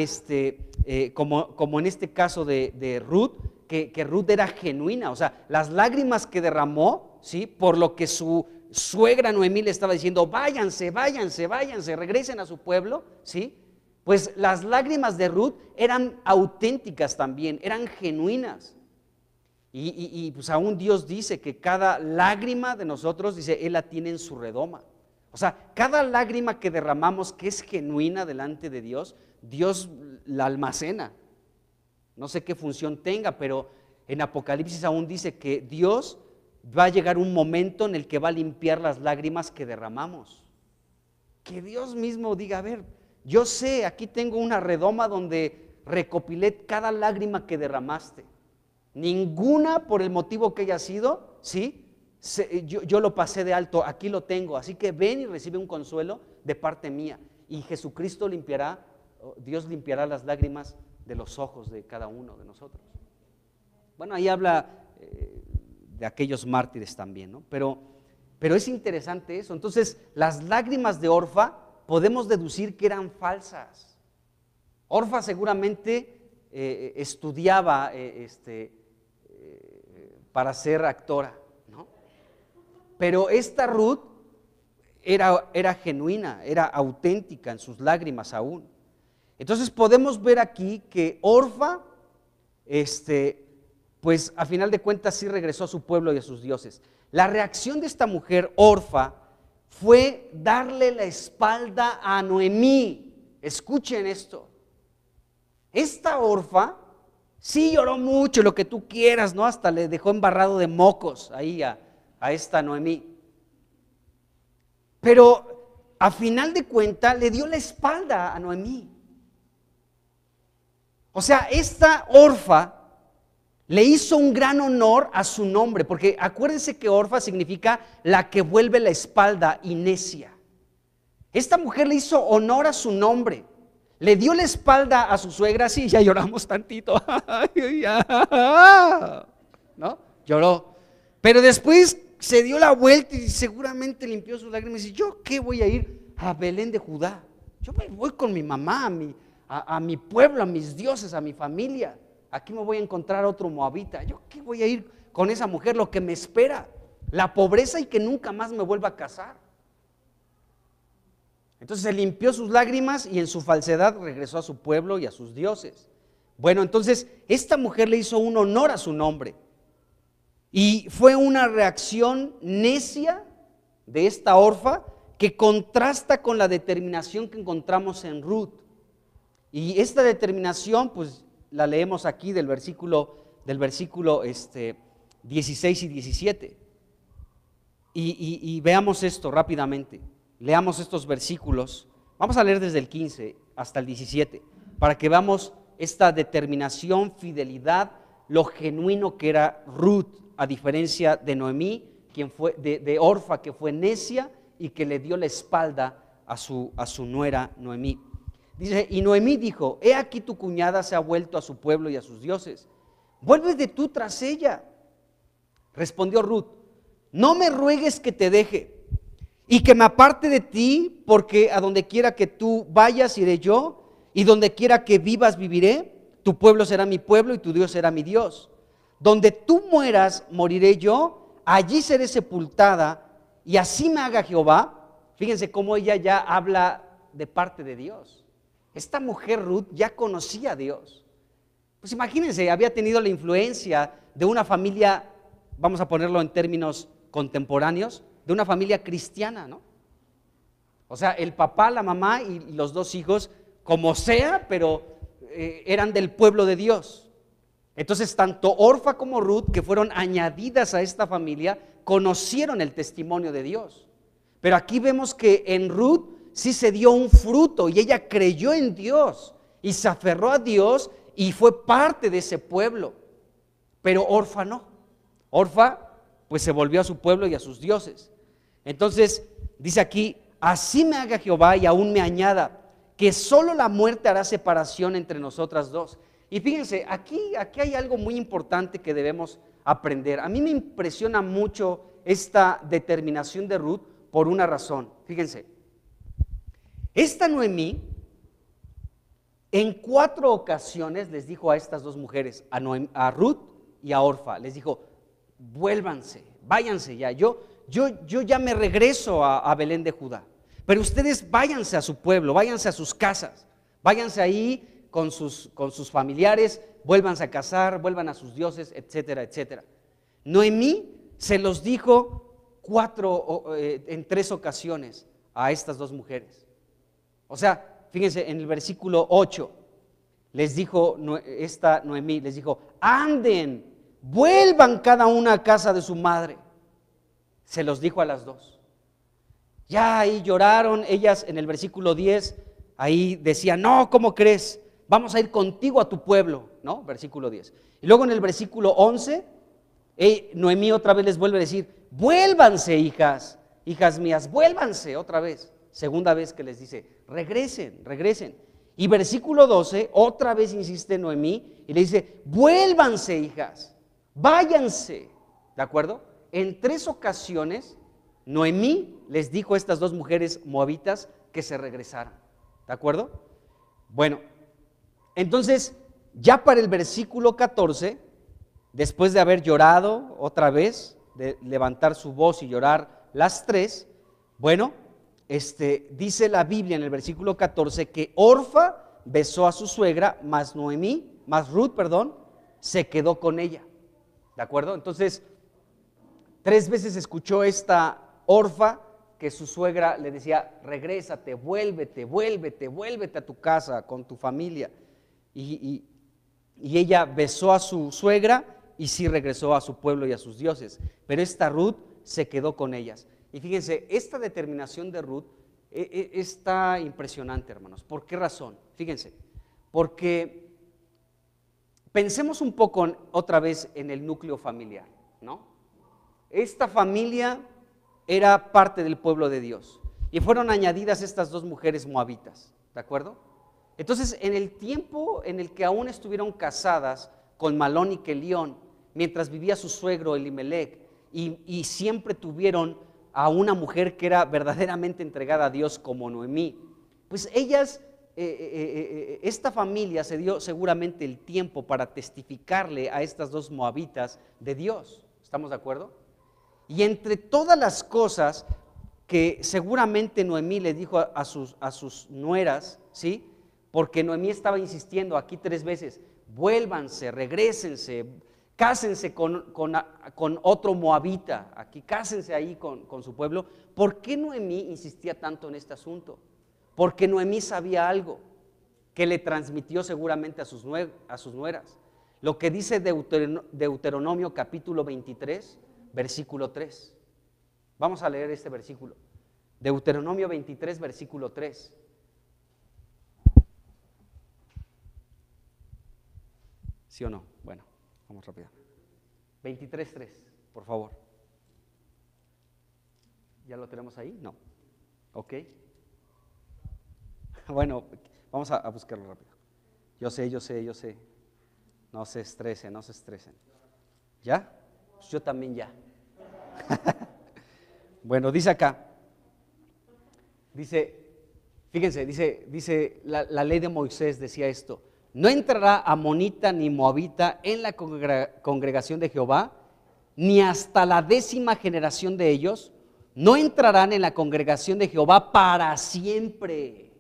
como en este caso de Ruth, que Ruth era genuina. O sea, las lágrimas que derramó, ¿sí? Por lo que su suegra Noemí le estaba diciendo, váyanse, váyanse, váyanse, regresen a su pueblo, ¿sí? Pues las lágrimas de Ruth eran auténticas también, eran genuinas. Y pues aún Dios dice que cada lágrima de nosotros, dice, Él la tiene en su redoma. O sea, cada lágrima que derramamos que es genuina delante de Dios, Dios la almacena. No sé qué función tenga, pero en Apocalipsis aún dice que Dios va a llegar un momento en el que va a limpiar las lágrimas que derramamos. Que Dios mismo diga, a ver, yo sé, aquí tengo una redoma donde recopilé cada lágrima que derramaste. Ninguna por el motivo que haya sido, ¿sí? Yo lo pasé de alto, aquí lo tengo, así que ven y recibe un consuelo de parte mía. Y Jesucristo limpiará, Dios limpiará las lágrimas de los ojos de cada uno de nosotros. Bueno, ahí habla de aquellos mártires también, ¿no? Pero es interesante eso. Entonces, las lágrimas de Orfa podemos deducir que eran falsas. Orfa seguramente estudiaba para ser actora, ¿no? Pero esta Ruth era genuina, era auténtica en sus lágrimas aún. Entonces podemos ver aquí que Orfa, pues a final de cuentas sí regresó a su pueblo y a sus dioses. La reacción de esta mujer, Orfa, fue darle la espalda a Noemí. Escuchen esto. Esta Orfa sí lloró mucho, lo que tú quieras, ¿no? Hasta le dejó embarrado de mocos ahí a esta Noemí. Pero a final de cuentas le dio la espalda a Noemí. O sea, esta Orfa le hizo un gran honor a su nombre, porque acuérdense que Orfa significa la que vuelve la espalda y necia. Esta mujer le hizo honor a su nombre, le dio la espalda a su suegra, sí, ya lloramos tantito, ¿no? Lloró, pero después se dio la vuelta y seguramente limpió sus lágrimas y dice, ¿yo qué voy a ir a Belén de Judá? Yo me voy con mi mamá, a mi pueblo, a mis dioses, a mi familia. Aquí me voy a encontrar otro moabita. ¿Yo qué voy a ir con esa mujer? Lo que me espera, la pobreza y que nunca más me vuelva a casar. Entonces se limpió sus lágrimas y en su falsedad regresó a su pueblo y a sus dioses. Bueno, entonces esta mujer le hizo un honor a su nombre. Y fue una reacción necia de esta Orfa que contrasta con la determinación que encontramos en Ruth. Y esta determinación, pues la leemos aquí del versículo 16 y 17. Y veamos esto rápidamente. Leamos estos versículos. Vamos a leer desde el 15 hasta el 17 para que veamos esta determinación, fidelidad, lo genuino que era Ruth, a diferencia de Noemí, quien fue de Orfa, que fue necia y que le dio la espalda a su nuera Noemí. Dice, y Noemí dijo, he aquí tu cuñada se ha vuelto a su pueblo y a sus dioses, vuélvete tú tras ella. Respondió Ruth, no me ruegues que te deje y que me aparte de ti, porque a donde quiera que tú vayas iré yo, y donde quiera que vivas viviré, tu pueblo será mi pueblo y tu Dios será mi Dios. Donde tú mueras moriré yo, allí seré sepultada, y así me haga Jehová. Fíjense cómo ella ya habla de parte de Dios. Esta mujer Ruth ya conocía a Dios. Pues imagínense, había tenido la influencia de una familia, vamos a ponerlo en términos contemporáneos, de una familia cristiana, ¿no? O sea, el papá, la mamá y los dos hijos, como sea, pero eran del pueblo de Dios. Entonces, tanto Orfa como Ruth, que fueron añadidas a esta familia, conocieron el testimonio de Dios. Pero aquí vemos que en Ruth sí se dio un fruto y ella creyó en Dios y se aferró a Dios y fue parte de ese pueblo. Pero Orfa no. Orfa pues se volvió a su pueblo y a sus dioses. Entonces dice aquí, así me haga Jehová y aún me añada, que solo la muerte hará separación entre nosotras dos. Y fíjense, aquí hay algo muy importante que debemos aprender. A mí me impresiona mucho esta determinación de Ruth por una razón. Fíjense, esta Noemí en 4 ocasiones les dijo a estas dos mujeres, a Ruth y a Orfa, les dijo, vuélvanse, váyanse ya, yo ya me regreso a Belén de Judá, pero ustedes váyanse a su pueblo, váyanse a sus casas, váyanse ahí con sus familiares, vuélvanse a casar, vuelvan a sus dioses, etcétera, etcétera. Noemí se los dijo en 3 ocasiones a estas dos mujeres. O sea, fíjense, en el versículo 8 les dijo esta Noemí, les dijo, anden, vuelvan cada una a casa de su madre. Se los dijo a las dos. Ya ahí lloraron, ellas en el versículo 10, ahí decían, no, ¿cómo crees? Vamos a ir contigo a tu pueblo, ¿no? Versículo 10. Y luego en el versículo 11, Noemí otra vez les vuelve a decir, vuélvanse hijas mías, vuélvanse otra vez. Segunda vez que les dice, regresen. Y versículo 12, otra vez insiste Noemí y le dice, vuélvanse hijas, váyanse, ¿de acuerdo? En 3 ocasiones Noemí les dijo a estas dos mujeres moabitas que se regresaran, ¿de acuerdo? Bueno, entonces ya para el versículo 14, después de haber llorado otra vez, de levantar su voz y llorar las 3, bueno, dice la Biblia en el versículo 14 que Orfa besó a su suegra, mas Ruth, se quedó con ella, ¿de acuerdo? Entonces 3 veces escuchó esta Orfa que su suegra le decía, regrésate, vuélvete a tu casa con tu familia. Y ella besó a su suegra y sí regresó a su pueblo y a sus dioses. Pero esta Ruth se quedó con ellas. Y fíjense, esta determinación de Ruth está impresionante, hermanos. ¿Por qué razón? Fíjense, porque pensemos un poco otra vez en el núcleo familiar, ¿no? Esta familia era parte del pueblo de Dios y fueron añadidas estas dos mujeres moabitas, ¿de acuerdo? Entonces, en el tiempo en el que aún estuvieron casadas con Malón y Kelión, mientras vivía su suegro Elimelec, y siempre tuvieron a una mujer que era verdaderamente entregada a Dios como Noemí, pues ellas, esta familia se dio seguramente el tiempo para testificarle a estas dos moabitas de Dios, ¿estamos de acuerdo? Y entre todas las cosas que seguramente Noemí le dijo a sus nueras, ¿sí? Porque Noemí estaba insistiendo aquí 3 veces, vuélvanse, regrésense, cásense con otro moabita, aquí cásense ahí con su pueblo. ¿Por qué Noemí insistía tanto en este asunto? Porque Noemí sabía algo que le transmitió seguramente a sus nueras. Lo que dice Deuteronomio capítulo 23, versículo 3. Vamos a leer este versículo. Deuteronomio 23, versículo 3. ¿Sí o no? Bueno, vamos rápido. 23:3, por favor. ¿Ya lo tenemos ahí? No. Ok. Bueno, vamos a buscarlo rápido. Yo sé. No se estresen. ¿Ya? Pues yo también ya. Bueno, dice acá. Fíjense, dice la ley de Moisés decía esto. No entrará amonita ni moabita en la congregación de Jehová, ni hasta la 10ª generación de ellos, no entrarán en la congregación de Jehová para siempre,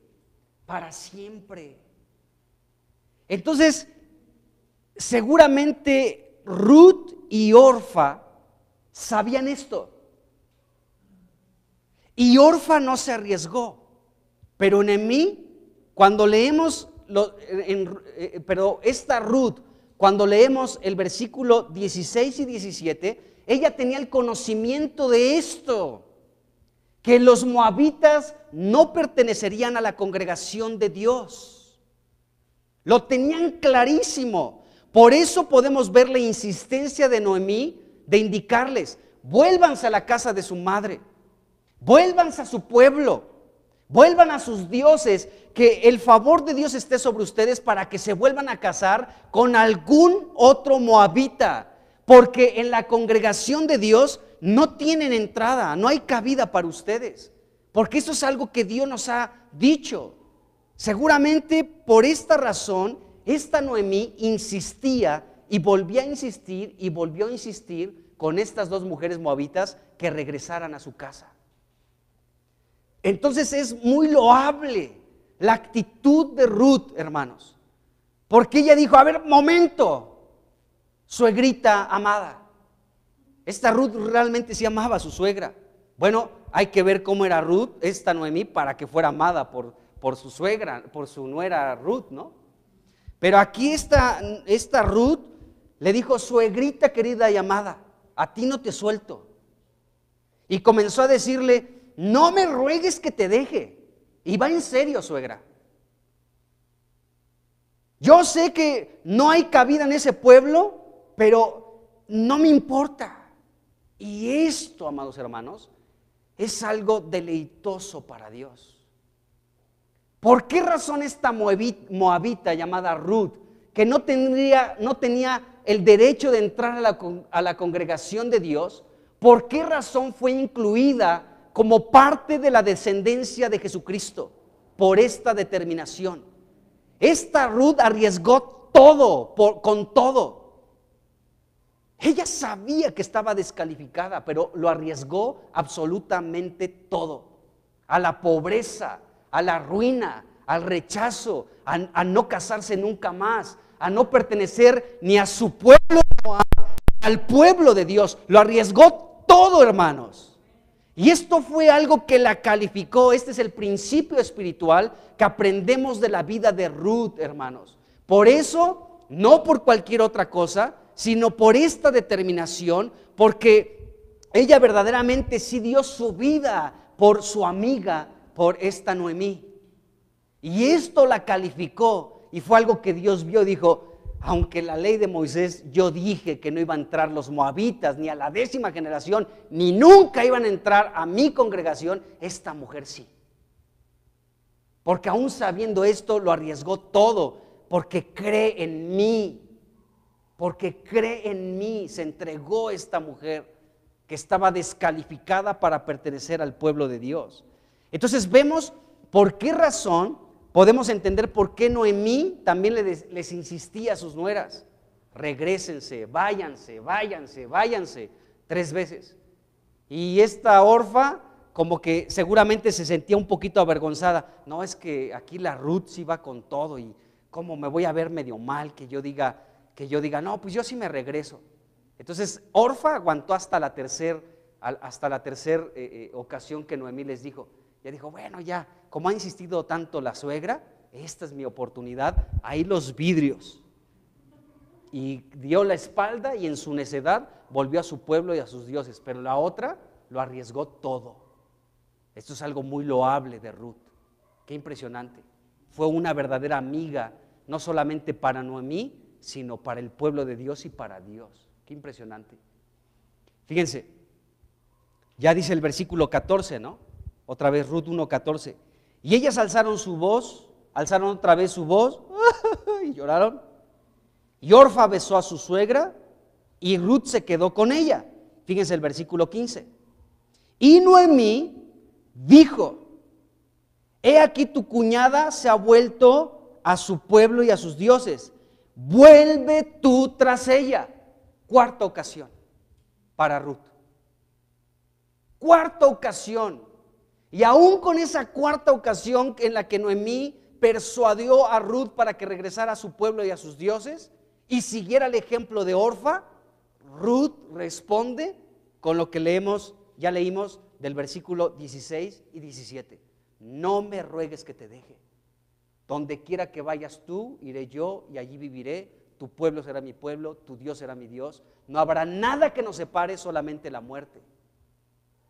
para siempre. Entonces, seguramente Ruth y Orfa sabían esto. Y Orfa no se arriesgó, pero Noemí, cuando leemos, pero esta Ruth, cuando leemos el versículo 16 y 17, ella tenía el conocimiento de esto, que los moabitas no pertenecerían a la congregación de Dios. Lo tenían clarísimo. Por eso podemos ver la insistencia de Noemí de indicarles: vuélvanse a la casa de su madre, vuélvanse a su pueblo, vuelvan a sus dioses, que el favor de Dios esté sobre ustedes para que se vuelvan a casar con algún otro moabita, porque en la congregación de Dios no tienen entrada, no hay cabida para ustedes, porque eso es algo que Dios nos ha dicho. Seguramente por esta razón, esta Noemí insistía y volvía a insistir y volvió a insistir con estas dos mujeres moabitas que regresaran a su casa. Entonces es muy loable la actitud de Ruth, hermanos, porque ella dijo: a ver, momento, suegrita amada. Esta Ruth realmente sí amaba a su suegra. Bueno, hay que ver cómo era Ruth, esta Noemí, para que fuera amada por su suegra, por su nuera Ruth, ¿no? Pero aquí esta Ruth le dijo: suegrita querida y amada, a ti no te suelto. Y comenzó a decirle: no me ruegues que te deje. Y va en serio, suegra. Yo sé que no hay cabida en ese pueblo, pero no me importa. Y esto, amados hermanos, es algo deleitoso para Dios. ¿Por qué razón esta moabita llamada Ruth, que no tenía el derecho de entrar a la congregación de Dios, por qué razón fue incluida como parte de la descendencia de Jesucristo? Por esta determinación. Esta Ruth arriesgó todo, con todo. Ella sabía que estaba descalificada, pero lo arriesgó absolutamente todo. A la pobreza, a la ruina, al rechazo, a no casarse nunca más, a no pertenecer ni a su pueblo, al pueblo de Dios. Lo arriesgó todo, hermanos. Y esto fue algo que la calificó. Este es el principio espiritual que aprendemos de la vida de Ruth, hermanos. Por eso, no por cualquier otra cosa, sino por esta determinación, porque ella verdaderamente sí dio su vida por su amiga, por esta Noemí. Y esto la calificó, y fue algo que Dios vio. Dijo: aunque la ley de Moisés, yo dije que no iban a entrar los moabitas ni a la 10ª generación, ni nunca iban a entrar a mi congregación, esta mujer sí. Porque aún sabiendo esto, lo arriesgó todo, porque cree en mí. Porque cree en mí, se entregó esta mujer que estaba descalificada para pertenecer al pueblo de Dios. Entonces vemos por qué razón, podemos entender por qué Noemí también les insistía a sus nueras: regrésense, váyanse, váyanse, váyanse, 3 veces. Y esta Orfa como que seguramente se sentía un poquito avergonzada. No, es que aquí la Ruth sí va con todo, y cómo me voy a ver medio mal que yo diga, no, pues yo sí me regreso. Entonces Orfa aguantó hasta la tercera ocasión que Noemí les dijo. Ya dijo: bueno, ya, como ha insistido tanto la suegra, esta es mi oportunidad, ahí los vidrios. Y dio la espalda y en su necedad volvió a su pueblo y a sus dioses. Pero la otra lo arriesgó todo. Esto es algo muy loable de Ruth. Qué impresionante. Fue una verdadera amiga, no solamente para Noemí, sino para el pueblo de Dios y para Dios. Qué impresionante. Fíjense, ya dice el versículo 14, ¿no? Otra vez Ruth 1:14. Y ellas alzaron otra vez su voz y lloraron. Y Orfa besó a su suegra y Ruth se quedó con ella. Fíjense el versículo 15. Y Noemí dijo: he aquí tu cuñada se ha vuelto a su pueblo y a sus dioses. Vuelve tú tras ella. 4ª ocasión para Ruth. cuarta ocasión. Y aún con esa cuarta ocasión en la que Noemí persuadió a Ruth para que regresara a su pueblo y a sus dioses y siguiera el ejemplo de Orfa, Ruth responde con lo que ya leímos del versículo 16 y 17. No me ruegues que te deje. Donde quiera que vayas tú, iré yo y allí viviré. Tu pueblo será mi pueblo, tu Dios será mi Dios. No habrá nada que nos separe, solamente la muerte.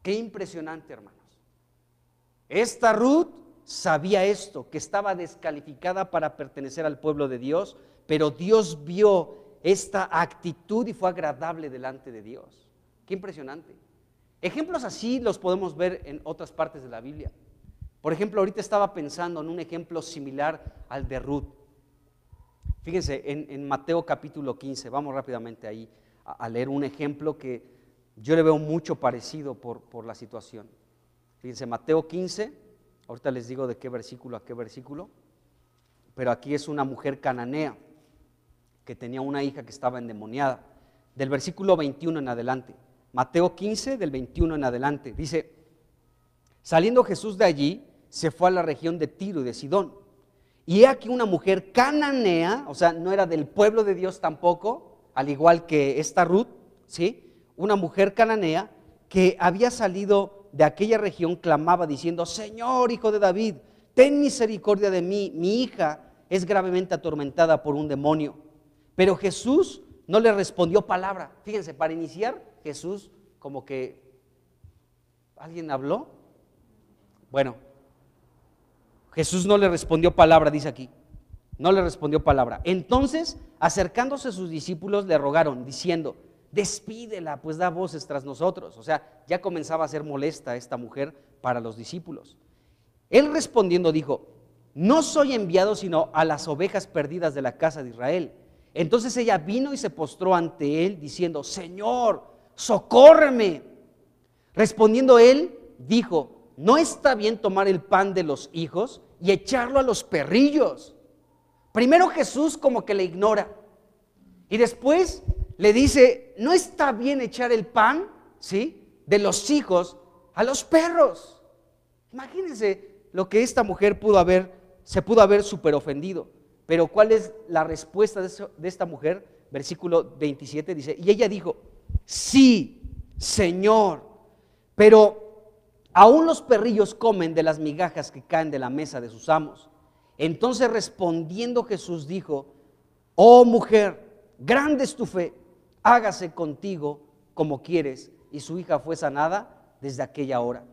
Qué impresionante, hermanos. Esta Ruth sabía esto, que estaba descalificada para pertenecer al pueblo de Dios, pero Dios vio esta actitud y fue agradable delante de Dios. Qué impresionante. Ejemplos así los podemos ver en otras partes de la Biblia. Por ejemplo, ahorita estaba pensando en un ejemplo similar al de Ruth. Fíjense, en Mateo capítulo 15, vamos rápidamente ahí a leer un ejemplo que yo le veo mucho parecido por la situación. Fíjense, Mateo 15, ahorita les digo de qué versículo a qué versículo, pero aquí es una mujer cananea que tenía una hija que estaba endemoniada. Del versículo 21 en adelante, Mateo 15 del 21 en adelante, dice: saliendo Jesús de allí, se fue a la región de Tiro y de Sidón. Y he aquí una mujer cananea, o sea, no era del pueblo de Dios tampoco, al igual que esta Ruth, ¿sí? Una mujer cananea que había salido de aquella región, clamaba diciendo: Señor, hijo de David, ten misericordia de mí, mi hija es gravemente atormentada por un demonio. Pero Jesús no le respondió palabra. Fíjense, para iniciar, Jesús como que, ¿alguien habló? Bueno, Jesús no le respondió palabra, dice aquí. No le respondió palabra. Entonces, acercándose sus discípulos, le rogaron, diciendo: despídela, pues da voces tras nosotros. O sea, ya comenzaba a ser molesta esta mujer para los discípulos. Él respondiendo dijo: no soy enviado sino a las ovejas perdidas de la casa de Israel. Entonces ella vino y se postró ante él, diciendo: Señor, socórreme. Respondiendo él, dijo: no está bien tomar el pan de los hijos y echarlo a los perrillos. Primero Jesús como que le ignora, y después le dice: no está bien echar el pan, ¿sí?, de los hijos a los perros. Imagínense lo que esta mujer se pudo haber súper ofendido. Pero ¿cuál es la respuesta de esta mujer? Versículo 27 dice: y ella dijo: sí, Señor, pero aún los perrillos comen de las migajas que caen de la mesa de sus amos. Entonces respondiendo Jesús dijo: oh mujer, grande es tu fe, hágase contigo como quieres. Y su hija fue sanada desde aquella hora.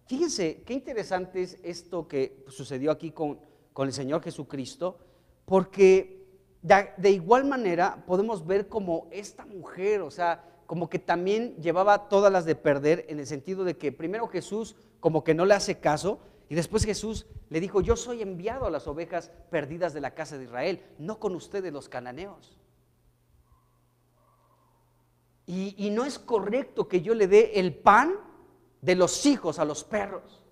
Fíjense qué interesante es esto que sucedió aquí con el Señor Jesucristo, porque de igual manera podemos ver como esta mujer, o sea, como que también llevaba todas las de perder, en el sentido de que primero Jesús como que no le hace caso, y después Jesús le dijo: yo soy enviado a las ovejas perdidas de la casa de Israel, no con ustedes los cananeos. Y no es correcto que yo le dé el pan de los hijos a los perros.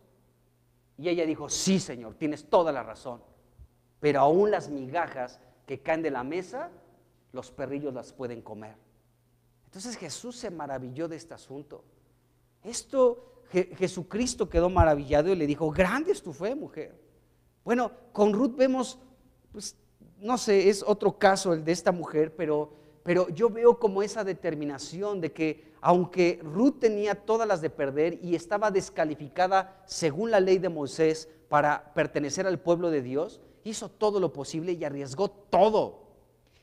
Y ella dijo: sí, Señor, tienes toda la razón, pero aún las migajas que caen de la mesa, los perrillos las pueden comer. Entonces Jesús se maravilló de este asunto. Jesucristo quedó maravillado y le dijo: grande es tu fe, mujer. Bueno, con Ruth vemos, pues no sé, es otro caso el de esta mujer, pero yo veo como esa determinación de que aunque Ruth tenía todas las de perder y estaba descalificada según la ley de Moisés para pertenecer al pueblo de Dios, hizo todo lo posible y arriesgó todo.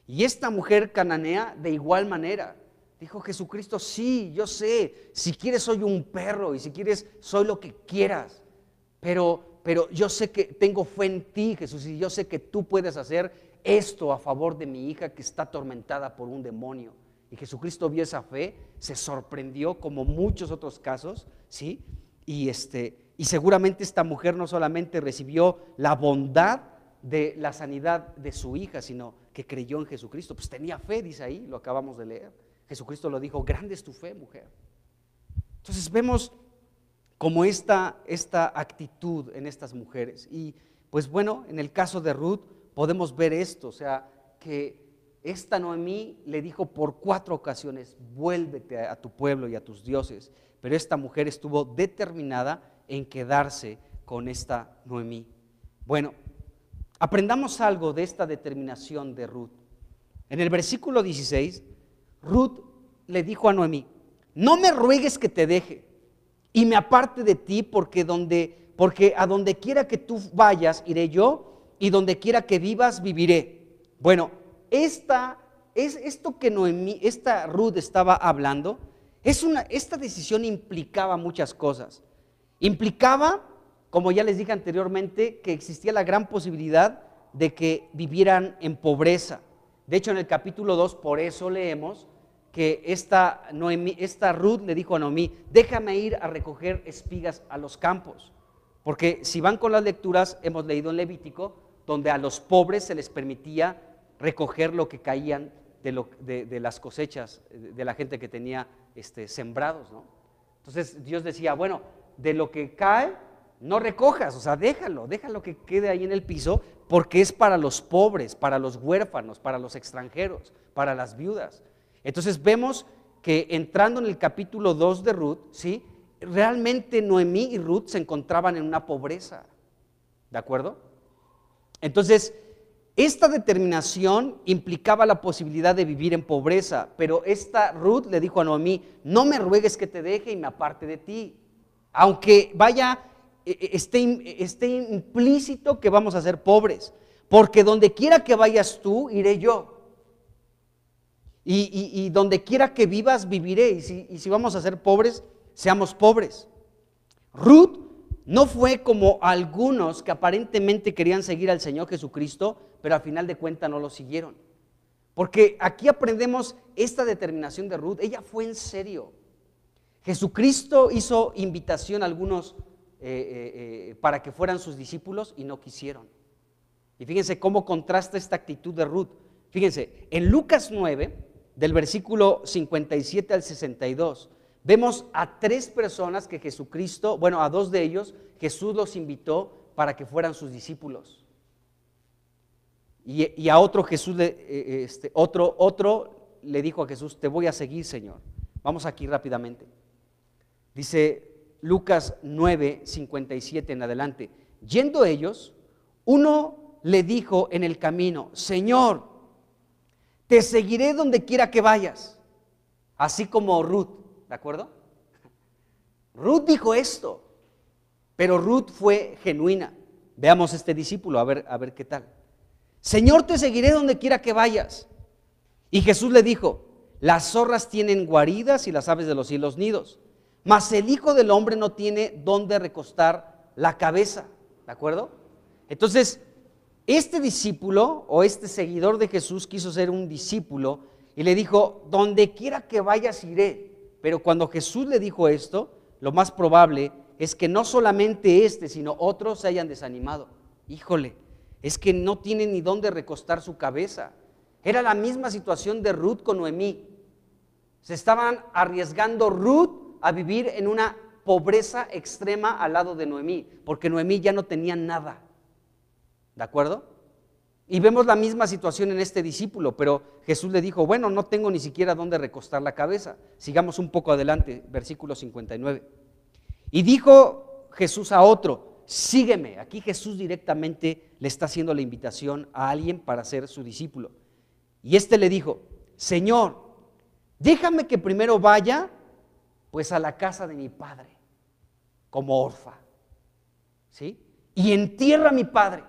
Y esta mujer cananea de igual manera dijo: Jesucristo, sí, yo sé, si quieres soy un perro y si quieres soy lo que quieras, pero yo sé que tengo fe en ti, Jesús, y yo sé que tú puedes hacer esto a favor de mi hija que está atormentada por un demonio. Y Jesucristo vio esa fe, se sorprendió como muchos otros casos, ¿sí? Y seguramente esta mujer no solamente recibió la bondad de la sanidad de su hija, sino que creyó en Jesucristo. Pues tenía fe, dice ahí, lo acabamos de leer. Jesucristo lo dijo: grande es tu fe, mujer. Entonces vemos como esta actitud en estas mujeres. Y pues bueno, en el caso de Ruth podemos ver esto, o sea, que esta Noemí le dijo por 4 ocasiones, vuélvete a tu pueblo y a tus dioses, pero esta mujer estuvo determinada en quedarse con esta Noemí. Bueno, aprendamos algo de esta determinación de Ruth. En el versículo 16, Ruth le dijo a Noemí, no me ruegues que te deje y me aparte de ti, porque a donde quiera que tú vayas iré yo, y donde quiera que vivas viviré. Bueno, esto que esta Ruth estaba hablando, esta decisión implicaba muchas cosas. Implicaba, como ya les dije anteriormente, que existía la gran posibilidad de que vivieran en pobreza. De hecho, en el capítulo 2, por eso leemos que esta Ruth le dijo a Noemí, déjame ir a recoger espigas a los campos. Porque si van con las lecturas, hemos leído en Levítico, donde a los pobres se les permitía recoger lo que caían de las cosechas de la gente que tenía sembrados, ¿no? Entonces Dios decía, bueno, de lo que cae, no recojas, o sea, déjalo que quede ahí en el piso, porque es para los pobres, para los huérfanos, para los extranjeros, para las viudas. Entonces vemos que entrando en el capítulo 2 de Ruth, ¿sí?, realmente Noemí y Ruth se encontraban en una pobreza, ¿de acuerdo? Entonces, esta determinación implicaba la posibilidad de vivir en pobreza, pero esta Ruth le dijo a Noemí, no me ruegues que te deje y me aparte de ti, aunque esté implícito que vamos a ser pobres, porque donde quiera que vayas tú, iré yo. Y donde quiera que vivas, viviré. Y si vamos a ser pobres, seamos pobres. Ruth no fue como algunos que aparentemente querían seguir al Señor Jesucristo, pero al final de cuentas no lo siguieron. Porque aquí aprendemos esta determinación de Ruth. Ella fue en serio. Jesucristo hizo invitación a algunos para que fueran sus discípulos y no quisieron. Y fíjense cómo contrasta esta actitud de Ruth. Fíjense, en Lucas 9, del versículo 57 al 62, vemos a 3 personas que Jesucristo, bueno, a 2 de ellos, Jesús los invitó para que fueran sus discípulos. Y a otro Jesús, otro le dijo a Jesús, te voy a seguir, Señor. Vamos aquí rápidamente. Dice Lucas 9, 57 en adelante. Yendo ellos, uno le dijo en el camino, Señor, te seguiré donde quiera que vayas. Así como Ruth, ¿de acuerdo? Ruth dijo esto, pero Ruth fue genuina. Veamos este discípulo, a ver qué tal. Señor, te seguiré donde quiera que vayas. Y Jesús le dijo, las zorras tienen guaridas y las aves de los cielos nidos, mas el Hijo del Hombre no tiene dónde recostar la cabeza, ¿de acuerdo? Entonces, este discípulo o este seguidor de Jesús quiso ser un discípulo y le dijo, donde quiera que vayas iré. Pero cuando Jesús le dijo esto, lo más probable es que no solamente sino otros se hayan desanimado. Híjole, es que no tiene ni dónde recostar su cabeza. Era la misma situación de Ruth con Noemí. Se estaban arriesgando Ruth a vivir en una pobreza extrema al lado de Noemí, porque Noemí ya no tenía nada. ¿De acuerdo? Y vemos la misma situación en este discípulo, pero Jesús le dijo, bueno, no tengo ni siquiera dónde recostar la cabeza. Sigamos un poco adelante, versículo 59. Y dijo Jesús a otro, sígueme. Aquí Jesús directamente le está haciendo la invitación a alguien para ser su discípulo. Y este le dijo, Señor, déjame que primero vaya pues a la casa de mi padre, como orfa, ¿sí? Y entierra a mi padre.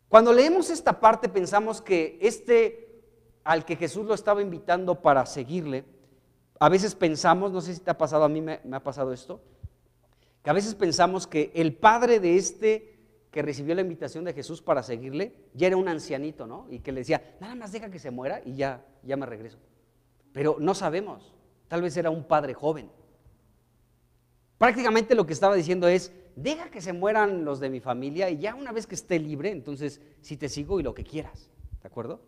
Cuando leemos esta parte pensamos que al que Jesús lo estaba invitando para seguirle, a veces pensamos, no sé si te ha pasado, a mí me ha pasado esto, que a veces pensamos que el padre de que recibió la invitación de Jesús para seguirle, ya era un ancianito, ¿no? Y que le decía, nada más deja que se muera y ya me regreso. Pero no sabemos, tal vez era un padre joven. Prácticamente lo que estaba diciendo es, deja que se mueran los de mi familia y ya una vez que esté libre, entonces sí te sigo y lo que quieras, ¿de acuerdo?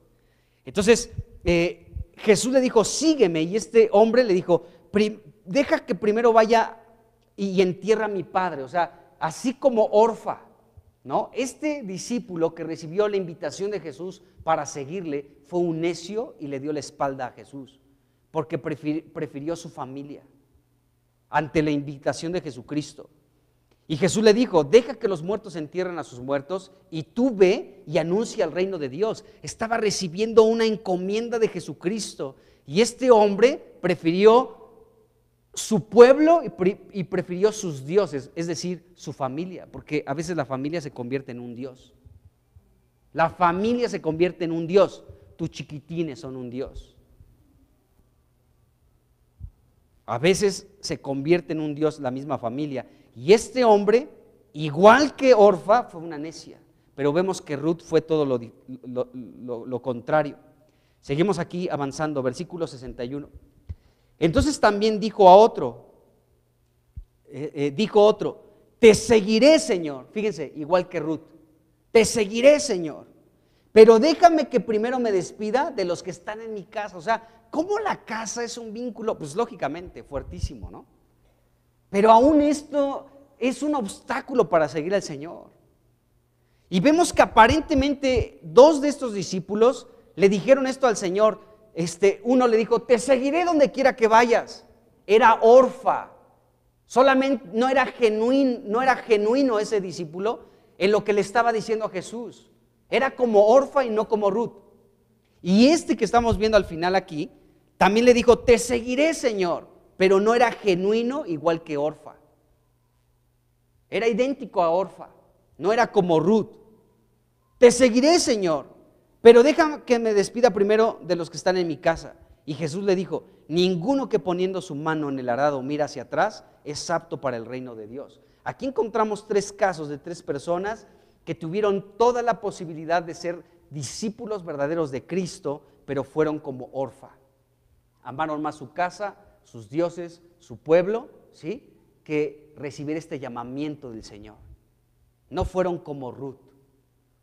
Entonces Jesús le dijo, sígueme, y este hombre le dijo, deja que primero vaya y entierra a mi padre, o sea, así como orfa, ¿no? Este discípulo que recibió la invitación de Jesús para seguirle fue un necio y le dio la espalda a Jesús, porque prefirió su familia ante la invitación de Jesucristo. Y Jesús le dijo: deja que los muertos entierren a sus muertos y tú ve y anuncia el reino de Dios. Estaba recibiendo una encomienda de Jesucristo y este hombre prefirió su pueblo y prefirió sus dioses, es decir, su familia, porque a veces la familia se convierte en un dios. La familia se convierte en un dios, tus chiquitines son un dios. A veces se convierte en un dios la misma familia. Y este hombre, igual que Orfa, fue una necia, pero vemos que Ruth fue todo lo contrario. Seguimos aquí avanzando, versículo 61. Entonces también dijo otro, te seguiré, Señor. Fíjense, igual que Ruth, te seguiré, Señor, pero déjame que primero me despida de los que están en mi casa. O sea, ¿cómo la casa es un vínculo? Pues lógicamente, fuertísimo, ¿no? Pero aún esto es un obstáculo para seguir al Señor. Y vemos que aparentemente dos de estos discípulos le dijeron esto al Señor. Uno le dijo: te seguiré donde quiera que vayas. Era Orfa. Solamente no era genuino ese discípulo en lo que le estaba diciendo a Jesús. Era como Orfa y no como Ruth. Y que estamos viendo al final aquí, también le dijo: te seguiré, Señor, pero no era genuino igual que Orfa. Era idéntico a Orfa, no era como Ruth. Te seguiré, Señor, pero déjame que me despida primero de los que están en mi casa. Y Jesús le dijo: ninguno que poniendo su mano en el arado mira hacia atrás es apto para el reino de Dios. Aquí encontramos tres casos de tres personas que tuvieron toda la posibilidad de ser discípulos verdaderos de Cristo, pero fueron como Orfa. Amaron más su casa, sus dioses, su pueblo, ¿sí?, que recibir este llamamiento del Señor. No fueron como Ruth.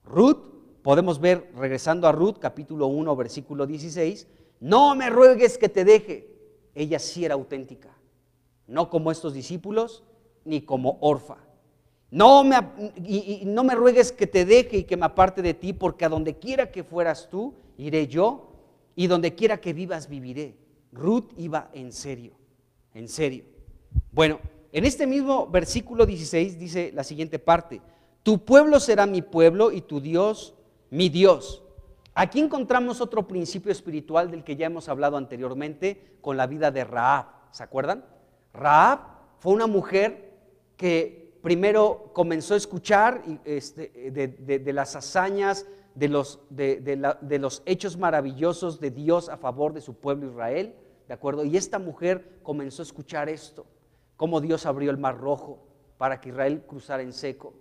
Ruth, podemos ver, regresando a Ruth, capítulo 1, versículo 16, no me ruegues que te deje. Ella sí era auténtica, no como estos discípulos, ni como Orfa. No me ruegues que te deje y que me aparte de ti, porque a donde quiera que fueras tú, iré yo, y donde quiera que vivas, viviré. Ruth iba en serio, en serio. Bueno, en este mismo versículo 16 dice la siguiente parte: tu pueblo será mi pueblo y tu Dios mi Dios. Aquí encontramos otro principio espiritual del que ya hemos hablado anteriormente con la vida de Rahab. ¿Se acuerdan? Rahab fue una mujer que primero comenzó a escuchar de las hazañas, de los hechos maravillosos de Dios a favor de su pueblo Israel, ¿de acuerdo? Y esta mujer comenzó a escuchar esto, cómo Dios abrió el Mar Rojo para que Israel cruzara en seco,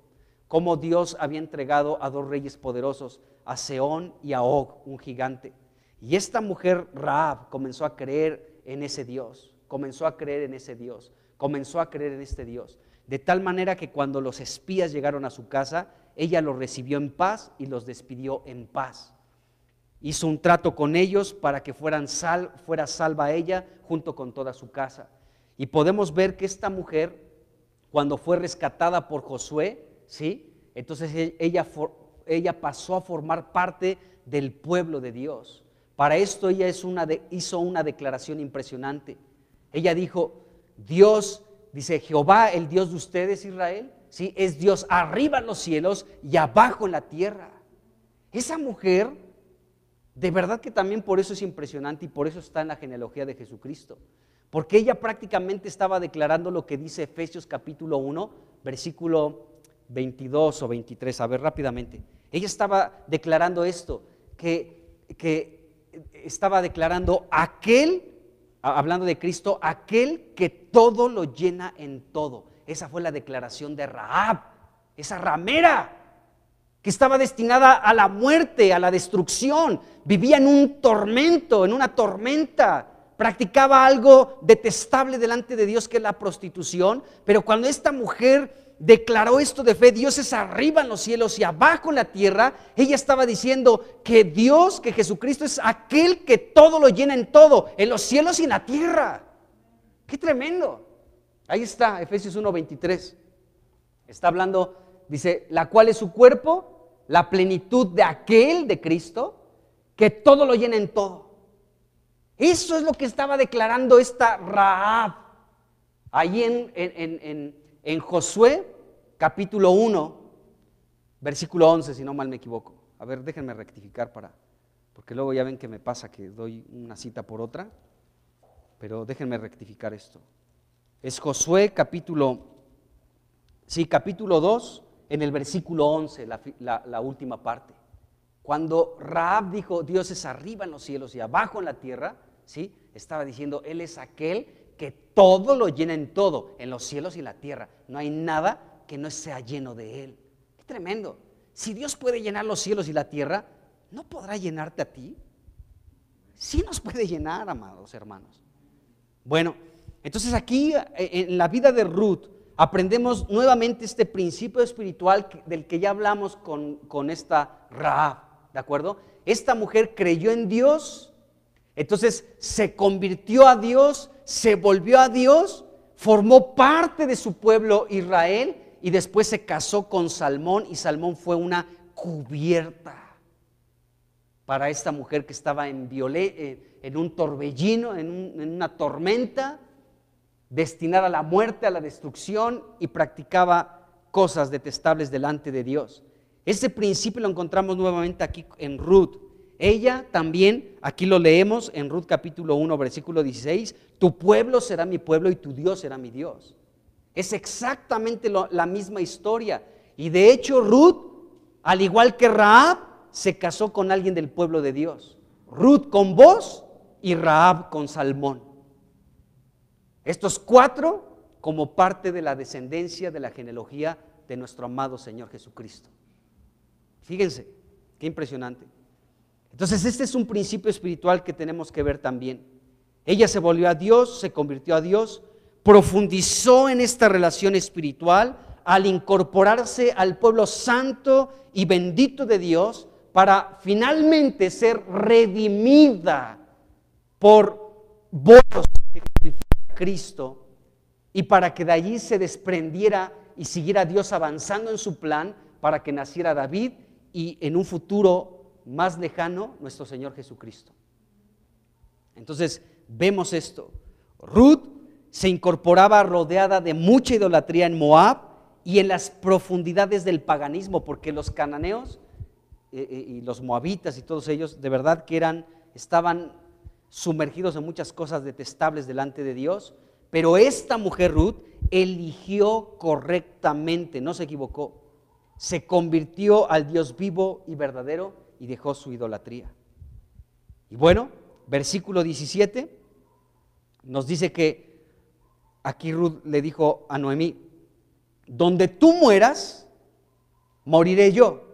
cómo Dios había entregado a dos reyes poderosos, a Sehón y a Og, un gigante. Y esta mujer Rahab comenzó a creer en ese Dios, comenzó a creer en ese Dios, comenzó a creer en este Dios, de tal manera que cuando los espías llegaron a su casa, ella los recibió en paz y los despidió en paz. Hizo un trato con ellos para que fuera salva ella junto con toda su casa. Y podemos ver que esta mujer, cuando fue rescatada por Josué, ¿sí?, entonces ella pasó a formar parte del pueblo de Dios. Para esto ella hizo una declaración impresionante. Ella dijo: Dios, dice, Jehová, el Dios de ustedes, Israel, ¿sí?, es Dios arriba en los cielos y abajo en la tierra. Esa mujer, de verdad que también por eso es impresionante y por eso está en la genealogía de Jesucristo, porque ella prácticamente estaba declarando lo que dice Efesios capítulo 1, versículo 22 o 23, a ver rápidamente. Ella estaba declarando esto, que estaba declarando hablando de Cristo, aquel que todo lo llena en todo. Esa fue la declaración de Rahab, esa ramera que estaba destinada a la muerte, a la destrucción. Vivía en un tormento, en una tormenta. Practicaba algo detestable delante de Dios, que es la prostitución. Pero cuando esta mujer declaró esto de fe, Dios es arriba en los cielos y abajo en la tierra, ella estaba diciendo que Dios, que Jesucristo es aquel que todo lo llena en todo, en los cielos y en la tierra. ¡Qué tremendo! Ahí está, Efesios 1:23. Está hablando dice, la cual es su cuerpo, la plenitud de aquel, de Cristo, que todo lo llena en todo. Eso es lo que estaba declarando esta Rahab, ahí en Josué, capítulo 1, versículo 11, si no mal me equivoco. A ver, déjenme rectificar porque luego ya ven que me pasa que doy una cita por otra, pero déjenme rectificar esto. Es Josué capítulo 2, en el versículo 11, la última parte. Cuando Rahab dijo, Dios es arriba en los cielos y abajo en la tierra, ¿sí? Estaba diciendo, Él es aquel que todo lo llena en todo, en los cielos y la tierra. No hay nada que no sea lleno de Él. ¡Qué tremendo! Si Dios puede llenar los cielos y la tierra, ¿no podrá llenarte a ti? Sí nos puede llenar, amados hermanos. Bueno, entonces aquí en la vida de Ruth aprendemos nuevamente este principio espiritual del que ya hablamos con esta Rahab, ¿de acuerdo? Esta mujer creyó en Dios, entonces se convirtió a Dios, se volvió a Dios, formó parte de su pueblo Israel y después se casó con Salmón, y Salmón fue una cubierta para esta mujer que estaba en un torbellino, en una tormenta, destinada a la muerte, a la destrucción, y practicaba cosas detestables delante de Dios. Ese principio lo encontramos nuevamente aquí en Ruth. Ella también, aquí lo leemos en Ruth capítulo 1, versículo 16, tu pueblo será mi pueblo y tu Dios será mi Dios. Es exactamente la misma historia. Y de hecho Ruth, al igual que Rahab, se casó con alguien del pueblo de Dios. Ruth con Boz y Rahab con Salmón. Estos cuatro como parte de la descendencia, de la genealogía de nuestro amado Señor Jesucristo. Fíjense, qué impresionante. Entonces este es un principio espiritual que tenemos que ver también. Ella se volvió a Dios, se convirtió a Dios, profundizó en esta relación espiritual al incorporarse al pueblo santo y bendito de Dios para finalmente ser redimida por votos que glorifican a Cristo, y para que de allí se desprendiera y siguiera Dios avanzando en su plan para que naciera David y en un futuro más lejano nuestro Señor Jesucristo. Entonces vemos esto. Ruth se incorporaba rodeada de mucha idolatría en Moab y en las profundidades del paganismo, porque los cananeos y los moabitas y todos ellos de verdad que estaban sumergidos en muchas cosas detestables delante de Dios. Pero esta mujer Ruth eligió correctamente, no se equivocó, se convirtió al Dios vivo y verdadero y dejó su idolatría. Y bueno, versículo 17 nos dice que aquí Ruth le dijo a Noemí, donde tú mueras, moriré yo,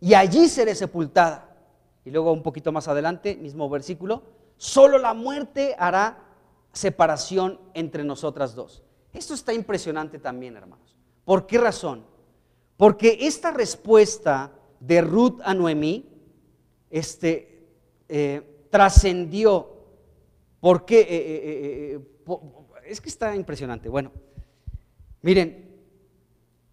y allí seré sepultada. Y luego un poquito más adelante, mismo versículo, solo la muerte hará separación entre nosotras dos. Esto está impresionante también, hermanos. ¿Por qué razón? Porque esta respuesta de Ruth a Noemí trascendió. ¿Por qué? Es que está impresionante. Bueno, miren,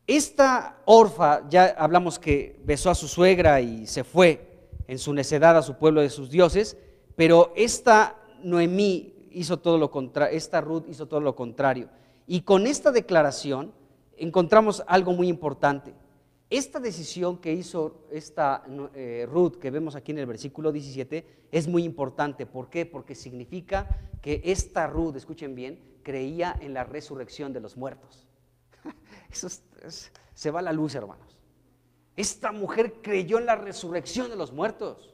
esta Orfa, ya hablamos que besó a su suegra y se fue en su necedad a su pueblo de sus dioses, pero esta Noemí hizo todo lo contrario, esta Ruth hizo todo lo contrario. Y con esta declaración encontramos algo muy importante. Esta decisión que hizo esta Ruth, que vemos aquí en el versículo 17, es muy importante. ¿Por qué? Porque significa que esta Ruth, escuchen bien, creía en la resurrección de los muertos. Eso se va a la luz, hermanos. Esta mujer creyó en la resurrección de los muertos.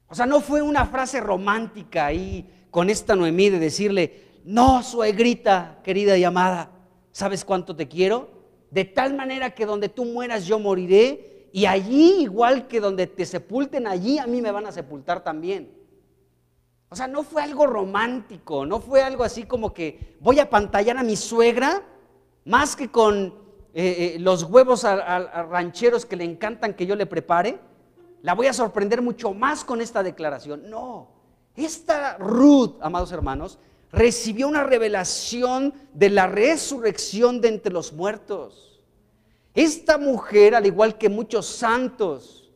O sea, no fue una frase romántica ahí con esta Noemí de decirle, no, suegrita querida y amada, ¿sabes cuánto te quiero? De tal manera que donde tú mueras yo moriré, y allí, igual que donde te sepulten, allí a mí me van a sepultar también. O sea, no fue algo romántico, no fue algo así como que voy a apantallar a mi suegra más que con los huevos a rancheros que le encantan que yo le prepare. La voy a sorprender mucho más con esta declaración. No, esta Ruth, amados hermanos, recibió una revelación de la resurrección de entre los muertos. Esta mujer, al igual que muchos santos,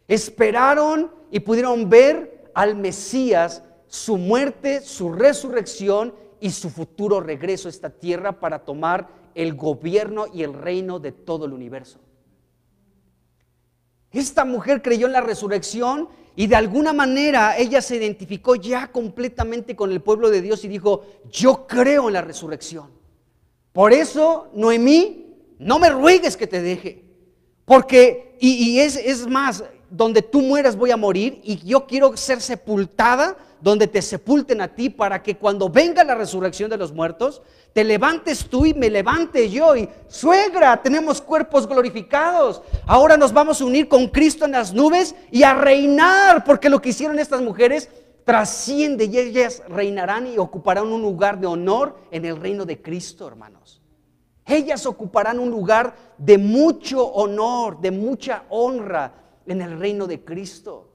esperaron y pudieron ver al Mesías, su muerte, su resurrección y su futuro regreso a esta tierra para tomar el gobierno y el reino de todo el universo. Esta mujer creyó en la resurrección y de alguna manera ella se identificó ya completamente con el pueblo de Dios y dijo: yo creo en la resurrección. Por eso, Noemí, no me ruegues que te deje, porque es más, donde tú mueras voy a morir, y yo quiero ser sepultada donde te sepulten a ti, para que cuando venga la resurrección de los muertos, te levantes tú y me levante yo. Y suegra, tenemos cuerpos glorificados, ahora nos vamos a unir con Cristo en las nubes y a reinar, porque lo que hicieron estas mujeres trasciende y ellas reinarán y ocuparán un lugar de honor en el reino de Cristo, hermanos. Ellas ocuparán un lugar de mucho honor, de mucha honra en el reino de Cristo.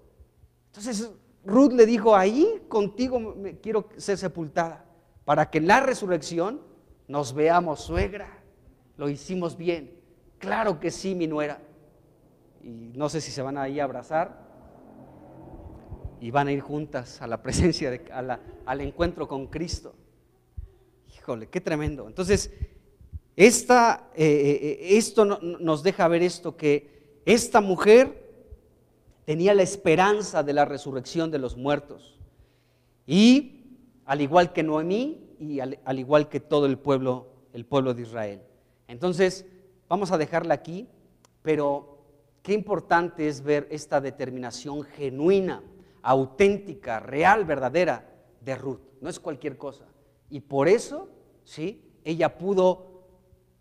Entonces Ruth le dijo: ahí contigo quiero ser sepultada, para que en la resurrección nos veamos, suegra. Lo hicimos bien. Claro que sí, mi nuera. Y no sé si se van a ir a abrazar y van a ir juntas a la presencia, al encuentro con Cristo. Híjole, qué tremendo. Entonces, esto nos deja ver esto, que esta mujer tenía la esperanza de la resurrección de los muertos. Y al igual que Noemí y al igual que todo el pueblo de Israel. Entonces, vamos a dejarla aquí, pero qué importante es ver esta determinación genuina, auténtica, real, verdadera de Ruth. No es cualquier cosa. Y por eso, ¿sí?, ella pudo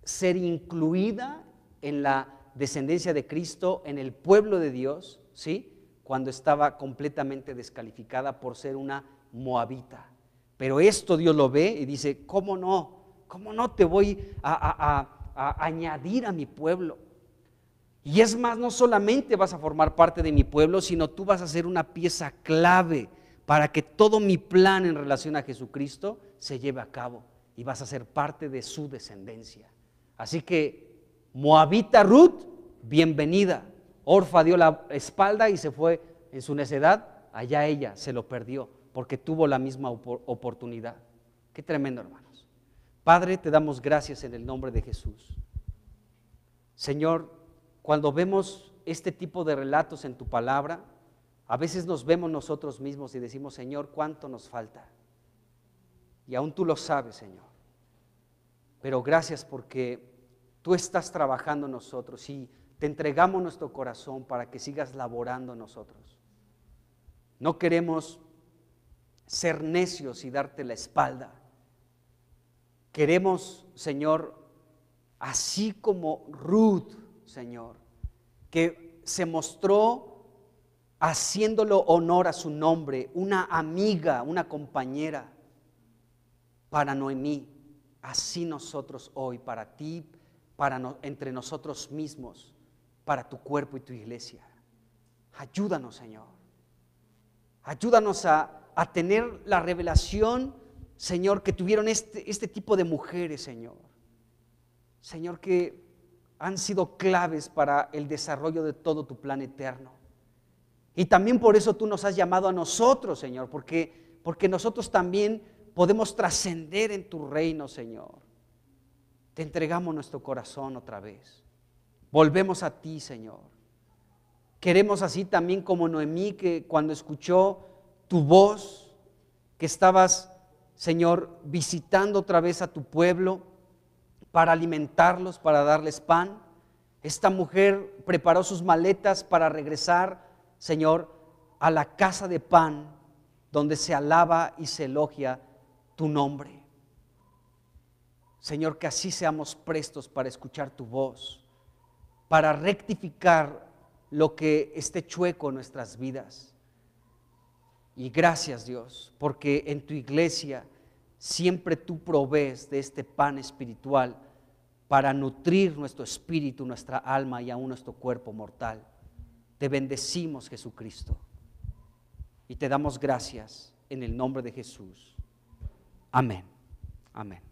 ser incluida en la descendencia de Cristo, en el pueblo de Dios, ¿sí?, cuando estaba completamente descalificada por ser una moabita. Pero esto Dios lo ve y dice: ¿cómo no te voy a añadir a mi pueblo? Y es más, no solamente vas a formar parte de mi pueblo, sino tú vas a ser una pieza clave para que todo mi plan en relación a Jesucristo se lleve a cabo, y vas a ser parte de su descendencia. Así que, moabita Ruth, bienvenida. Orfa dio la espalda y se fue en su necedad, allá ella se lo perdió, porque tuvo la misma oportunidad. Qué tremendo, hermanos. Padre, te damos gracias en el nombre de Jesús. Señor, cuando vemos este tipo de relatos en tu palabra, a veces nos vemos nosotros mismos y decimos: Señor, ¿cuánto nos falta? Y aún tú lo sabes, Señor. Pero gracias, porque tú estás trabajando en nosotros y te entregamos nuestro corazón para que sigas laborando en nosotros. No queremos ser necios y darte la espalda. Queremos, Señor, así como Ruth, Señor, que se mostró haciéndolo honor a su nombre, una amiga, una compañera para Noemí, así nosotros hoy, para ti, entre nosotros mismos, para tu cuerpo y tu iglesia. Ayúdanos, Señor. Ayúdanos a tener la revelación, Señor, que tuvieron este tipo de mujeres, Señor. Señor, que han sido claves para el desarrollo de todo tu plan eterno. Y también por eso tú nos has llamado a nosotros, Señor, porque nosotros también podemos trascender en tu reino, Señor. Te entregamos nuestro corazón otra vez. Volvemos a ti, Señor. Queremos así también como Noemí, que cuando escuchó tu voz, que estabas, Señor, visitando otra vez a tu pueblo para alimentarlos, para darles pan. Esta mujer preparó sus maletas para regresar, Señor, a la casa de pan, donde se alaba y se elogia tu nombre. Señor, que así seamos prestos para escuchar tu voz, para rectificar lo que esté chueco en nuestras vidas. Y gracias, Dios, porque en tu iglesia siempre tú provees de este pan espiritual para nutrir nuestro espíritu, nuestra alma y aún nuestro cuerpo mortal. Te bendecimos, Jesucristo, y te damos gracias en el nombre de Jesús. Amén. Amén.